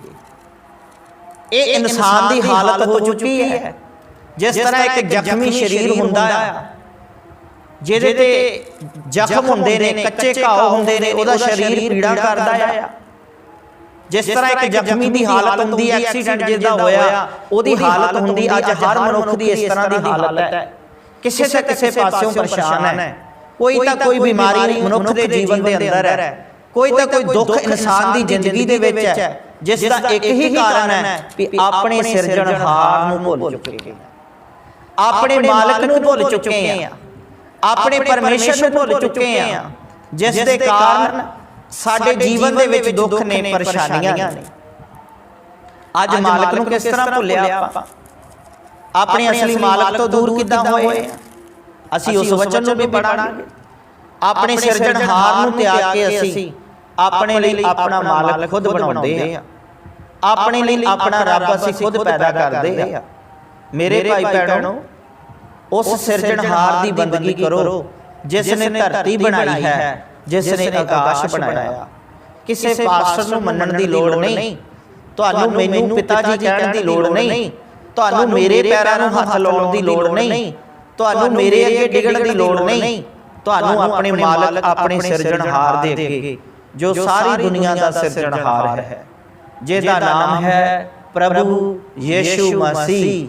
ਇਹ ਇਨਸਾਨ ਦੀ ਹਾਲਤ ਹੋ ਚੁੱਕੀ ਹੈ। ਜਿਸ ਤਰ੍ਹਾਂ ਇੱਕ ਜ਼ਖਮੀ ਸਰੀਰ ਹੁੰਦਾ ਆ, ਜਿਹਦੇ ਤੇ ਜ਼ਖਮ ਹੁੰਦੇ ਨੇ, ਕੱਚੇ ਘਾਉ ਹੁੰਦੇ ਨੇ, ਉਹਦਾ ਸਰੀਰ ਪੀੜਾ ਕਰਦਾ ਆ। ਜਿਸ ਤਰ੍ਹਾਂ ਇੱਕ ਜ਼ਖਮੀ ਦੀ ਹਾਲਤ ਹੁੰਦੀ ਹੈ, ਐਕਸੀਡੈਂਟ ਜਿਹਦਾ ਹੋਇਆ ਉਹਦੀ ਹਾਲਤ ਹੁੰਦੀ, ਅੱਜ ਹਰ ਮਨੁੱਖ ਦੀ ਇਸ ਤਰ੍ਹਾਂ ਦੀ ਹਾਲਤ ਹੈ। ਕਿਸੇ ਤੇ ਕਿਸੇ ਪਾਸਿਓਂ ਪਰੇਸ਼ਾਨ ਹੈ, ਕੋਈ ਤਾਂ ਕੋਈ ਬਿਮਾਰੀ ਮਨੁੱਖ ਦੇ ਜੀਵਨ ਦੇ ਅੰਦਰ ਹੈ, ਕੋਈ ਤਾਂ ਕੋਈ ਦੁੱਖ ਇਨਸਾਨ ਦੀ ਜ਼ਿੰਦਗੀ ਦੇ ਵਿੱਚ ਹੈ, ਜਿਸ ਦਾ ਇੱਕ ਹੀ ਕਾਰਨ ਹੈ ਕਿ ਆਪਣੇ ਸਿਰਜਣਹਾਰ ਨੂੰ ਭੁੱਲ ਚੁੱਕੇ, ਆਪਣੇ ਮਾਲਕ ਨੂੰ ਭੁੱਲ ਚੁੱਕੇ ਆ, ਆਪਣੇ ਪਰਮੇਸ਼ਰ ਨੂੰ ਭੁੱਲ ਚੁੱਕੇ ਆ, ਜਿਸ ਦੇ ਕਾਰਨ ਸਾਡੇ ਜੀਵਨ ਦੇ ਵਿੱਚ ਦੁੱਖ ਨੇ, ਪਰੇਸ਼ਾਨੀਆਂ ਨੇ। ਅੱਜ ਮਾਲਕ ਨੂੰ ਕਿਸ ਤਰ੍ਹਾਂ ਭੁੱਲਿਆ ਆਪਾਂ, ਆਪਣੇ ਅਸਲੀ ਮਾਲਕ ਤੋਂ ਦੂਰ ਕਿੱਦਾਂ ਹੋਏ। ਅਸੀਂ ਉਸ ਵਚਨ ਨੂੰ ਵੀ ਪੜਾਂਗੇ। ਆਪਣੇ ਸਿਰਜਣਹਾਰ ਨੂੰ ਤਿਆਗ ਕੇ ਅਸੀਂ ਆਪਣੇ ਲਈ ਆਪਣਾ ਮਾਲਕ ਖੁਦ ਬਣਾਉਂਦੇ ਆ, ਆਪਣੇ ਲਈ ਆਪਣਾ ਰੱਬ ਅਸੀਂ ਖੁਦ ਪੈਦਾ ਕਰਦੇ ਆ। ਮੇਰੇ ਭਾਈ ਭੈਣੋ, ਉਸ ਸਿਰਜਣਹਾਰ ਦੀ ਬੰਦਗੀ ਕਰੋ ਜਿਸ ਨੇ ਧਰਤੀ ਬਣਾਈ ਹੈ, ਜਿਸ ਨੇ ਆਕਾਸ਼ ਬਣਾਇਆ। ਕਿਸੇ ਪਾਸਟਰ ਨੂੰ ਮੰਨਣ ਦੀ ਲੋੜ ਨਹੀਂ, ਤੁਹਾਨੂੰ ਮੈਨੂੰ ਪਿਤਾ ਜੀ ਕਹਿਣ ਦੀ ਲੋੜ ਨਹੀਂ, ਤੁਹਾਨੂੰ ਮੇਰੇ ਪੈਰਾਂ ਨੂੰ ਹੱਥ ਲਾਉਣ ਦੀ ਲੋੜ ਨਹੀਂ, ਤੁਹਾਨੂੰ ਮੇਰੇ ਅੱਗੇ ਡਿੱਗਣ ਦੀ ਲੋੜ ਨਹੀਂ। ਤੁਹਾਨੂੰ ਆਪਣੇ ਮਾਲਕ, ਆਪਣੇ ਸਿਰਜਣਹਾਰ ਦੇ ਅੱਗੇ, ਜੋ ਸਾਰੀ ਦੁਨੀਆ ਦਾ ਸਿਰਜਣਹਾਰ ਹੈ, ਜਿਹਦਾ ਨਾਮ ਹੈ ਪ੍ਰਭੂ ਯਿਸੂ ਮਸੀਹ।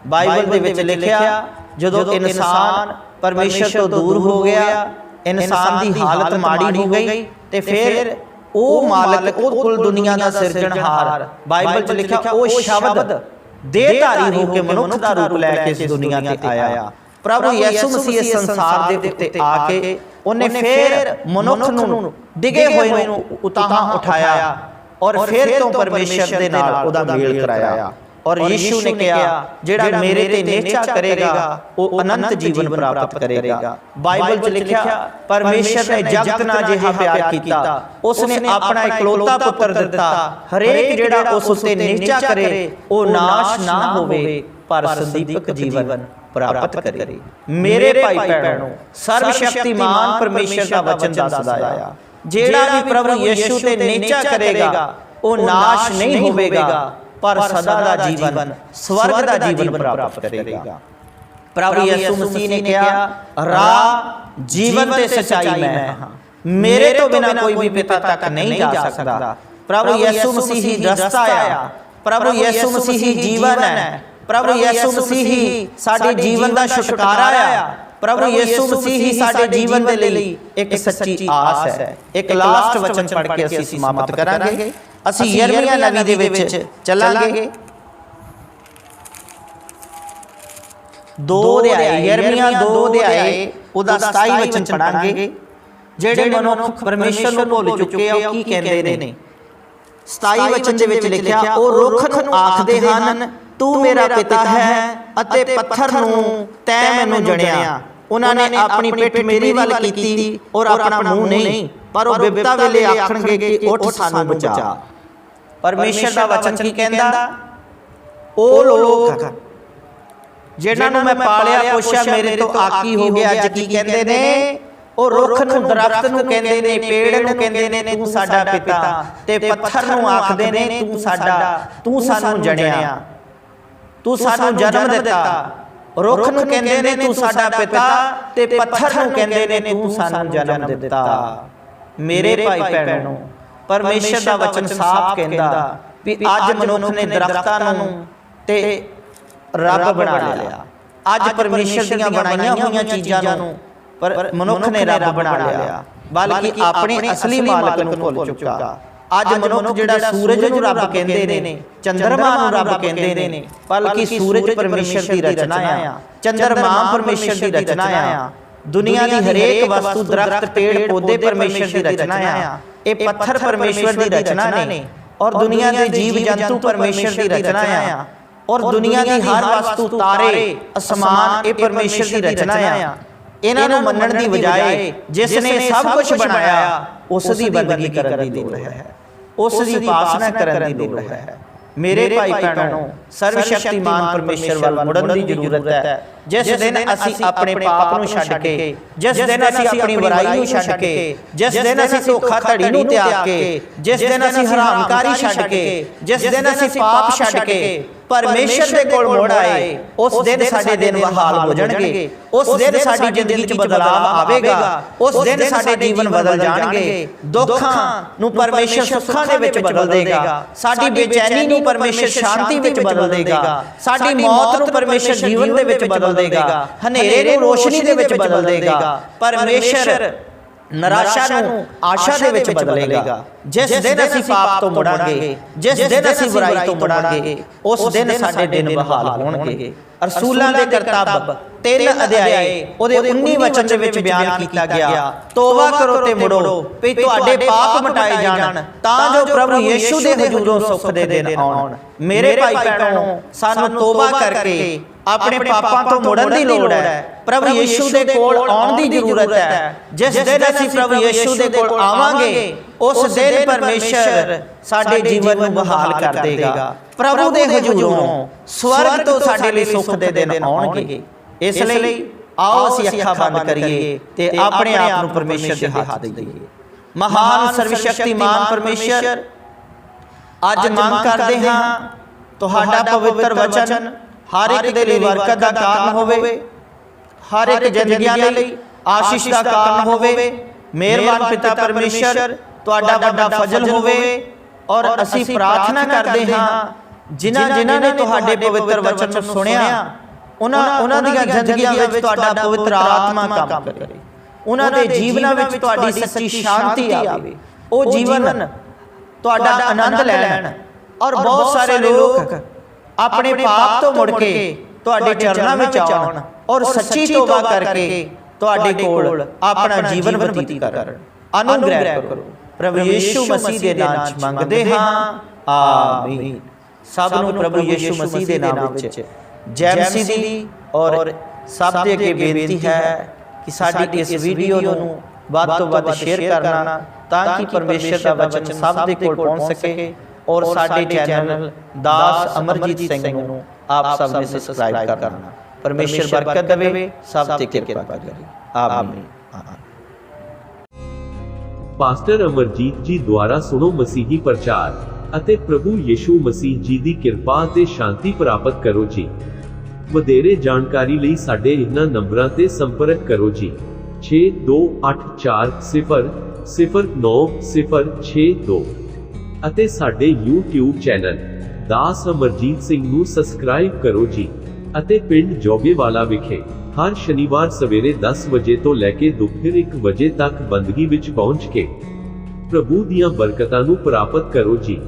ਬਾਈਬਲ ਦੇ ਵਿੱਚ ਲਿਖਿਆ, ਜਦੋਂ ਇਨਸਾਨ ਪਰਮੇਸ਼ਰ ਤੋਂ ਦੂਰ ਹੋ ਗਿਆ, ਇਨਸਾਨ ਦੀ ਹਾਲਤ ਮਾੜੀ ਹੋ ਗਈ, ਤੇ ਫਿਰ ਉਹ ਮਾਲਕ, ਉਹ ਕੁੱਲ ਦੁਨੀਆ ਦਾ ਸਿਰਜਣਹਾਰ, ਬਾਈਬਲ 'ਚ ਲਿਖਿਆ ਉਹ ਸ਼ਬਦ ਦੇਹਧਾਰੀ ਹੋ ਕੇ ਮਨੁੱਖ ਦਾ ਰੂਪ ਲੈ ਕੇ ਇਸ ਦੁਨੀਆ ਤੇ ਆਇਆ। ਪ੍ਰਭੂ ਯਿਸੂ ਮਸੀਹ ਇਸ ਸੰਸਾਰ ਦੇ ਉੱਤੇ ਆ ਕੇ ਉਹਨੇ ਫਿਰ ਮਨੁੱਖ ਨੂੰ ਡਿਗੇ ਹੋਏ ਨੂੰ ਉਤਾਹਾਂ ਉਠਾਇਆ, ਔਰ ਫਿਰ ਤੋਂ ਪਰਮੇਸ਼ਰ ਦੇ ਨਾਲ ਉਹਦਾ ਮੇਲ ਕਰਾਇਆ। ਔਰ ਯਿਸੂ ਨੇ ਕਿਹਾ, ਜਿਹੜਾ ਮੇਰੇ ਤੇ ਨਿਹਚਾ ਕਰੇਗਾ ਉਹ ਅਨੰਤ ਜੀਵਨ ਪ੍ਰਾਪਤ ਕਰੇਗਾ। ਬਾਈਬਲ 'ਚ ਲਿਖਿਆ, ਪਰਮੇਸ਼ਰ ਨੇ ਜਗਤ ਨਾਲ ਜਿਹਾ ਪਿਆਰ ਕੀਤਾ, ਉਸ ਨੇ ਆਪਣਾ ਇਕਲੌਤਾ ਪੁੱਤਰ ਦਿੱਤਾ, ਹਰੇਕ ਜਿਹੜਾ ਉਸ ਉੱਤੇ ਨਿਹਚਾ ਕਰੇ ਉਹ ਨਾਸ਼ ਨਾ ਹੋਵੇ ਪਰ ਸੰਦੀਪਕ ਜੀਵਨ ਪ੍ਰਾਪਤ ਕਰੇ। ਮੇਰੇ ਭਾਈ ਭੈਣੋ, ਸਰਵ ਸ਼ਕਤੀਮਾਨ ਪਰਮੇਸ਼ਰ ਦਾ ਵਚਨ ਦੱਸਦਾ ਆ, ਜਿਹੜਾ ਵੀ ਪ੍ਰਭੂ ਯਿਸੂ ਤੇ ਨਿਹਚਾ ਕਰੇਗਾ ਉਹ ਨਾਸ਼ ਨਹੀਂ ਹੋਵੇਗਾ पर सदा का जीवन, स्वर्ग का जीवन प्राप्त करेगा। प्रभु यीशु मसीह ने कहा, राह, जीवन ते सच्चाई मैं हां, मेरे तो बिना कोई भी पिता तक नहीं जा सकता। प्रभु यीशु मसीह ही रास्ता आया, प्रभु यीशु मसीह ही जीवन है, प्रभु यीशु मसीह ही साडे जीवन का छुटकारा आया, प्रभु यीशु मसीह ही साडे जीवन दे लई एक सच्ची आस है। एक लास्ट वचन पढ़ के असीं समाप्त करांगे। असीं यिर्मयाह नबी दे विच चलांगे। 2 अध्याय यिर्मयाह 2 अध्याय ਉਹਦਾ 27 वचन पढ़ांगे। ਜਿਹੜੇ ਮਨੁੱਖ ਪਰਮੇਸ਼ਰ ਨੂੰ ਭੁੱਲ ਚੁੱਕੇ ਆ ਉਹ ਕੀ ਕਹਿੰਦੇ ਨੇ। 27 वचन ਦੇ ਵਿੱਚ ਲਿਖਿਆ, ਉਹ ਰੁੱਖ ਨੂੰ ਆਖਦੇ ਹਨ, ਤੂੰ ਮੇਰਾ ਪਿਤਾ ਹੈ ਅਤੇ ਪੱਥਰ ਨੂੰ ਤੈਂ ਮੈਨੂੰ ਜਣਿਆ। ਉਹਨਾਂ ਨੇ ਆਪਣੀ ਪਿੱਠ ਮੇਰੀ ਵੱਲ ਕੀਤੀ ਔਰ ਆਪਣਾ ਮੂੰਹ ਨਹੀਂ, ਪਰ ਉਹ ਬਿਪਤਾ ਵੇਲੇ ਆਖਣਗੇ ਕਿ ਉੱਠ ਸਾਨੂੰ ਬਚਾ। ਪਰਮੇਸ਼ਰ ਦਾ ਵਚਨ ਕੀ ਕਹਿੰਦਾ, ਉਹ ਲੋਕ ਜਿਨ੍ਹਾਂ ਨੂੰ ਮੈਂ ਪਾਲਿਆ ਪੋਸ਼ਿਆ ਮੇਰੇ ਤੋਂ ਆਕੀ ਹੋ ਗਿਆ, ਅੱਜ ਕੀ ਕਹਿੰਦੇ ਨੇ, ਉਹ ਰੁੱਖ ਨੂੰ ਦਰਖਤ ਨੂੰ ਕਹਿੰਦੇ ਨੇ, ਪੇੜ ਨੂੰ ਕਹਿੰਦੇ ਨੇ ਤੂੰ ਸਾਡਾ ਪਿਤਾ, ਤੇ ਪੱਥਰ ਨੂੰ ਆਖਦੇ ਨੇ ਤੂੰ ਸਾਡਾ, ਤੂੰ ਸਾਨੂੰ ਜਣਿਆ, ਤੂੰ ਸਾਨੂੰ ਜਨਮ ਦਿੱਤਾ। ਰੁੱਖ ਨੂੰ ਕਹਿੰਦੇ ਨੇ ਤੂੰ ਸਾਡਾ ਪਿਤਾ, ਤੇ ਪੱਥਰ ਨੂੰ ਕਹਿੰਦੇ ਨੇ ਤੂੰ ਸਾਨੂੰ ਜਨਮ ਦਿੱਤਾ। ਮੇਰੇ ਭਾਈ ਭੈਣੋ, ਪਰਮੇਸ਼ਰ ਦਾ ਵਚਨ ਸਾਫ਼ ਕਹਿੰਦਾ ਵੀ ਅੱਜ ਮਨੁੱਖ ਨੇ ਦਰਖਤਾਂ ਨੂੰ ਤੇ ਰੱਬ ਬਣਾ ਲਿਆ। ਅੱਜ ਪਰਮੇਸ਼ਰ ਦੀਆਂ ਬਣਾਈਆਂ ਹੋਈਆਂ ਚੀਜ਼ਾਂ ਨੂੰ ਪਰ ਮਨੁੱਖ ਨੇ ਰੱਬ ਬਣਾ ਲਿਆ, ਬਲਕਿ ਆਪਣੇ ਅਸਲੀ ਮਾਲਕ ਨੂੰ ਭੁੱਲ ਚੁੱਕਾ। ਅੱਜ ਮਨੁੱਖ ਜਿਹੜਾ ਸੂਰਜ ਨੂੰ ਰੱਬ ਕਹਿੰਦੇ ਨੇ, ਚੰਦਰਮਾ ਨੂੰ ਰੱਬ ਕਹਿੰਦੇ ਨੇ, ਬਲਕਿ ਸੂਰਜ ਪਰਮੇਸ਼ਰ ਦੀ ਰਚਨਾ ਆ, ਚੰਦਰਮਾ ਪਰਮੇਸ਼ਰ ਦੀ ਰਚਨਾ ਆ, ਦੁਨੀਆ ਦੀ ਹਰੇਕ ਵਸਤੂ, ਦਰਖਤ, ਪੇੜ ਪੌਦੇ ਪਰਮੇਸ਼ਰ ਦੀ ਰਚਨਾ ਆ, ਇਹ ਪੱਥਰ ਪਰਮੇਸ਼ਰ ਦੀ ਰਚਨਾ ਨੇ, ਔਰ ਦੁਨੀਆ ਦੇ ਜੀਵ ਜੰਤੂ ਪਰਮੇਸ਼ਰ ਦੀ ਰਚਨਾ ਆ, ਔਰ ਦੁਨੀਆ ਦੀ ਹਰ ਵਸਤੂ, ਤਾਰੇ, ਅਸਮਾਨ, ਇਹ ਪਰਮੇਸ਼ਰ ਦੀ ਰਚਨਾ ਆ। ਇਹਨਾਂ ਨੂੰ ਮੰਨਣ ਦੀ ਬਜਾਏ ਜਿਸ ਨੇ ਸਭ ਕੁਝ ਬਣਾਇਆ ਉਸ ਦੀ ਬੰਦਗੀ ਕਰਨ ਦੀ ਲੋੜ ਹੈ, ਉਸ ਦੀ ਉਪਾਸਨਾ ਕਰਨ ਦੀ ਲੋੜ ਹੈ। ਮੇਰੇ ਭਾਈ ਭੈਣੋ, ਸਰਵ ਸ਼ਕਤੀਮਾਨ ਪਰਮੇਸ਼ਰ ਵੱਲ ਮੁੜਨ ਦੀ ਜ਼ਰੂਰਤ ਹੈ। ਜਿਸ ਦਿਨ ਅਸੀਂ ਆਪਣੇ ਪਾਪ ਨੂੰ ਛੱਡ ਕੇ, ਜਿਸ ਦਿਨ ਅਸੀਂ ਆਪਣੀ ਬੁਰਾਈ ਨੂੰ ਛੱਡ ਕੇ, ਜਿਸ ਦਿਨ ਅਸੀਂ ਧੋਖਾਧੜੀ ਨੂੰ ਤਿਆਗ ਕੇ, ਜਿਸ ਦਿਨ ਅਸੀਂ ਹਰਾਮਕਾਰੀ ਛੱਡ ਕੇ, ਜਿਸ ਦਿਨ ਅਸੀਂ ਪਾਪ ਛੱਡ ਕੇ ਪਰਮੇਸ਼ਰ ਦੇ ਕੋਲ ਮੁੜ ਆਏ, ਉਸ ਦਿਨ ਸਾਡੇ ਦਿਨ ਬਹਾਲ ਹੋ ਜਾਣਗੇ, ਉਸ ਦਿਨ ਸਾਡੀ ਜ਼ਿੰਦਗੀ 'ਚ ਬਦਲਾਵ ਆਵੇਗਾ, ਉਸ ਦਿਨ ਸਾਡੇ ਜੀਵਨ ਬਦਲ ਜਾਣਗੇ। ਦੁੱਖਾਂ ਨੂੰ ਪਰਮੇਸ਼ਰ ਸੁੱਖਾਂ ਦੇ ਵਿੱਚ ਬਦਲ ਦੇਗਾ, ਸਾਡੀ ਬੇਚੈਨੀ ਨੂੰ ਪਰਮੇਸ਼ਰ ਸ਼ਾਂਤੀ ਵਿੱਚ ਬਦਲ ਦੇਗਾ, ਸਾਡੀ ਮੌਤ ਨੂੰ ਪਰਮੇਸ਼ਰ ਜੀਵਨ ਦੇ ਵਿੱਚ ਬਦਲ ਦੇਗਾ, ਹਨੇਰੇ ਨੂੰ ਰੋਸ਼ਨੀ ਦੇ ਵਿੱਚ ਬਦਲ ਦੇਗਾ। ਪਰਮੇਸ਼ਰ ਨਿਰਾਸ਼ਾ ਨੂੰ ਆਸ਼ਾ ਦੇ ਵਿੱਚ ਬਦਲੇਗਾ। ਜਿਸ ਦਿਨ ਅਸੀਂ ਪਾਪ ਤੋਂ ਮੁੜਾਂਗੇ, ਜਿਸ ਦਿਨ ਅਸੀਂ ਬੁਰਾਈ ਤੋਂ ਮੁੜਾਂਗੇ, ਉਸ ਦਿਨ ਸਾਡੇ ਦਿਨ ਬਹਾਲ ਹੋਣਗੇ। ਰਸੂਲਾਂ ਦੇ ਕਰਤੱਵ 3 ਅਧਿਆਏ ਉਹਦੇ 19 ਵਚਨ ਦੇ ਵਿੱਚ ਬਿਆਨ ਕੀਤਾ ਗਿਆ, ਤੋਬਾ ਕਰੋ ਤੇ ਮੁੜੋ ਵੀ ਤੁਹਾਡੇ ਪਾਪ ਮਿਟਾਏ ਜਾਣ, ਤਾਂ ਜੋ ਪ੍ਰਭੂ ਯੀਸ਼ੂ ਦੇ ਹਜ਼ੂਰੋਂ ਸੁੱਖ ਦੇ ਦਿਨ ਆਉਣ। ਮੇਰੇ ਭਾਈ ਭੈਣੋ, ਸਾਨੂੰ ਤੋਬਾ ਕਰਕੇ ਆਪਣੇ ਪਾਪਾਂ ਤੋਂ ਮੁੜਨ ਦੀ ਲੋੜ ਹੈ, ਪ੍ਰਭੂ ਯੀਸ਼ੂ ਦੇ ਕੋਲ ਆਉਣ ਦੀ ਜ਼ਰੂਰਤ ਹੈ। ਜਿਸ ਦਿਨ ਅਸੀਂ ਪ੍ਰਭੂ ਯੀਸ਼ੂ ਦੇ ਕੋਲ ਆਵਾਂਗੇ, ਉਸ ਦਿਨ ਪਰਮੇਸ਼ਰ ਸਾਡੇ ਜੀਵਨ ਨੂੰ ਬਹਾਲ ਕਰ ਦੇਗਾ। ਪ੍ਰਭੂ ਦੇ ਹਜ਼ੂਰੋਂ ਸਵਰਗ ਤੋਂ ਸਾਡੇ ਲਈ ਸੁੱਖ ਦੇ ਦਿਨ ਆਉਣਗੇ। ਇਸ ਲਈ ਆਓ ਅਸੀਂ ਅੱਖਾਂ ਬੰਦ ਕਰੀਏ ਤੇ ਆਪਣੇ ਆਪ ਨੂੰ ਪਰਮੇਸ਼ਰ ਦੇ ਹੱਥ ਦੇਈਏ। ਮਹਾਨ ਸਰਵਸ਼ਕਤੀਮਾਨ ਪਰਮੇਸ਼ਰ, ਅੱਜ ਮੰਗ ਕਰਦੇ ਹਾਂ ਤੁਹਾਡਾ ਪਵਿੱਤਰ ਵਚਨ ਹਰ ਇੱਕ ਦੇ ਲਈ ਬਰਕਤ ਦਾ ਕਾਰਨ ਹੋਵੇ, ਹਰ ਇੱਕ ਜ਼ਿੰਦਗੀਆਂ ਲਈ ਆਸ਼ੀਸ਼ ਦਾ ਕਾਰਨ ਹੋਵੇ। ਮਿਹਰਬਾਨ ਪਿਤਾ ਪਰਮੇਸ਼ਰ, ਤੁਹਾਡਾ ਵੱਡਾ ਫਜ਼ਲ ਹੋਵੇ। ਔਰ ਅਸੀਂ ਪ੍ਰਾਰਥਨਾ ਕਰਦੇ ਹਾਂ ਜਿਨ੍ਹਾਂ ਨੇ ਤੁਹਾਡੇ ਪਵਿੱਤਰ ਵਚਨ ਨੂੰ ਸੁਣਿਆ, ਉਹਨਾਂ ਦੀਆਂ ਜ਼ਿੰਦਗੀਆਂ ਵਿੱਚ ਤੁਹਾਡਾ ਪਵਿੱਤਰ ਆਤਮਾ ਕੰਮ ਕਰੇ, ਉਹਨਾਂ ਦੇ ਜੀਵਨਾਂ ਵਿੱਚ ਤੁਹਾਡੀ ਸੱਚੀ ਸ਼ਾਂਤੀ ਆਵੇ, ਉਹ ਜੀਵਨ ਤੁਹਾਡਾ ਆਨੰਦ ਲੈਣ। ਔਰ ਬਹੁਤ ਸਾਰੇ ਲੋਕ ਆਪਣੇ ਪਾਪ ਤੋਂ ਮੁੜ ਕੇ ਤੁਹਾਡੇ ਚਰਨਾਂ ਵਿੱਚ ਆਉਣ ਔਰ ਸੱਚੀ ਤੋਬਾ ਕਰਕੇ ਤੁਹਾਡੇ ਕੋਲ ਆਪਣਾ ਜੀਵਨ ਬਤੀਤ ਕਰਨ। ਅਨੁਗ੍ਰਹਿ ਕਰੋ, ਪ੍ਰਭੂ ਯੀਸ਼ੂ ਮਸੀਹ ਦੇ ਨਾਮ 'ਚ ਮੰਗਦੇ ਹਾਂ, ਆਮੀਨ। ਸਭ ਨੂੰ ਪ੍ਰਭੂ ਯੀਸ਼ੂ ਮਸੀਹ ਦੇ ਨਾਮ ਵਿੱਚ ਜੈ ਮਸੀਹ ਦੀ। ਔਰ ਸਭ ਦੇ ਅੱਗੇ ਬੇਨਤੀ ਹੈ ਕਿ ਸਾਡੀ ਇਸ ਵੀਡੀਓ ਨੂੰ ਵੱਧ ਤੋਂ ਵੱਧ ਸ਼ੇਅਰ ਕਰਨਾ, ਤਾਂ ਕਿ ਪਰਮੇਸ਼ਰ ਦਾ ਵਚਨ ਸਭ ਦੇ ਕੋਲ ਪਹੁੰਚ ਸਕੇ। ਔਰ ਸਾਡੇ ਚੈਨਲ ਦਾਸ ਅਮਰਜੀਤ ਸਿੰਘ ਨੂੰ ਆਪ ਸਭ ਨੇ ਸਬਸਕ੍ਰਾइब करना। परमेश्वर बरकत देवे, सब ते कृपा करे, आमीन। पास्टर अमरजीत जी द्वारा सुनो मसीही प्रचार। ਅਤੇ ਪ੍ਰਭੂ ਯਿਸੂ ਮਸੀਹ ਜੀ ਦੀ ਕਿਰਪਾ ਅਤੇ ਸ਼ਾਂਤੀ ਪ੍ਰਾਪਤ ਕਰੋ ਜੀ। ਵਧੇਰੇ ਜਾਣਕਾਰੀ ਲਈ ਸਾਡੇ ਇਹਨਾਂ ਨੰਬਰਾਂ ਤੇ ਸੰਪਰਕ ਕਰੋ ਜੀ। 6284000962 ਅਤੇ ਸਾਡੇ YouTube ਚੈਨਲ ਦਾਸ ਅਮਰਜੀਤ ਸਿੰਘ ਨੂੰ ਸਬਸਕ੍ਰਾਈਬ ਕਰੋ ਜੀ। ਅਤੇ ਪਿੰਡ ਜੋਗੇਵਾਲਾ ਵਿਖੇ ਹਰ ਸ਼ਨੀਵਾਰ ਸਵੇਰੇ 10 ਵਜੇ ਤੋਂ ਲੈ ਕੇ ਦੁਪਹਿਰ 1 ਵਜੇ ਤੱਕ ਬੰਦਗੀ ਵਿੱਚ ਪਹੁੰਚ ਕੇ ਪ੍ਰਭੂ ਦੀਆਂ ਬਰਕਤਾਂ ਨੂੰ ਪ੍ਰਾਪਤ ਕਰੋ ਜੀ।